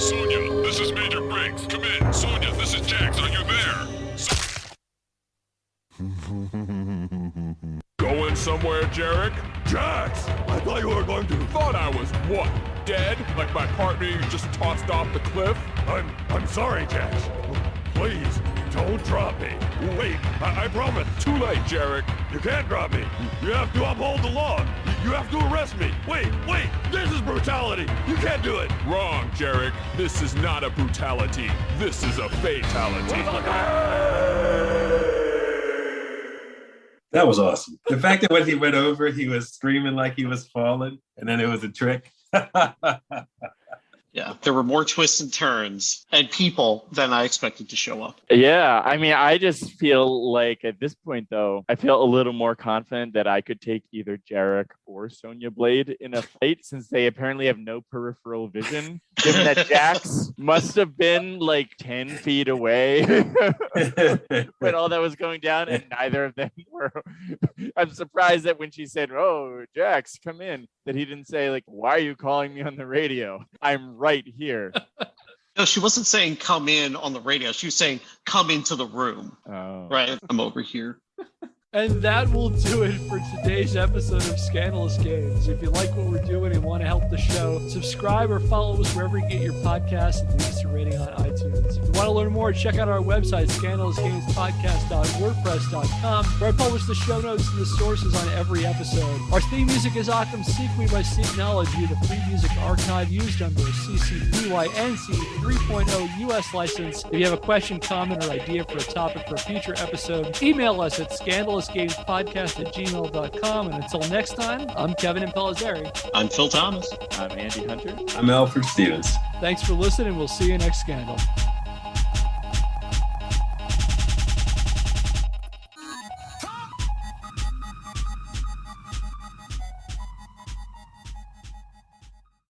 Sonya, this is Major Briggs. Come in. Sonya, this is Jax. Are you there? Going somewhere, Jarek? Jax! I thought you were going to. Thought I was what? Dead? Like my partner you just tossed off the cliff? I'm sorry, Jax. Please, don't drop me. Wait, I promise. Too late, Jarek. You can't drop me. You have to uphold the law. You have to arrest me. Wait. This is brutality. You can't do it. Wrong, Jarek. This is not a brutality. This is a fatality. That was awesome. The fact that when he went over, he was screaming like he was falling, and then it was a trick. Yeah, there were more twists and turns and people than I expected to show up. Yeah, I mean, I just feel like at this point, though, I feel a little more confident that I could take either Jarek or Sonya Blade in a fight since they apparently have no peripheral vision, given that Jax must have been like 10 feet away when all that was going down, and neither of them were. I'm surprised that when she said, "Oh, Jax, come in," that he didn't say, like, "Why are you calling me on the radio? I'm right here." No, she wasn't saying come in on the radio. She was saying come into the room. Oh. Right? I'm over here. And that will do it for today's episode of Scandalous Games. If you like what we're doing and want to help the show, subscribe or follow us wherever you get your podcasts and leave us a rating on iTunes. If you want to learn more, check out our website, scandalousgamespodcast.wordpress.com, where I publish the show notes and the sources on every episode. Our theme music is Occam Sequel by Seeknology, the free music archive used under a CC BY-NC 3.0 US license. If you have a question, comment, or idea for a topic for a future episode, email us at scandalousgamespodcast@gmail.com. And until next time, I'm Kevin Impellizeri. I'm Phil Thomas. I'm Andy Hunter. I'm Elford Stephens. Thanks for listening. We'll see you next Scandal.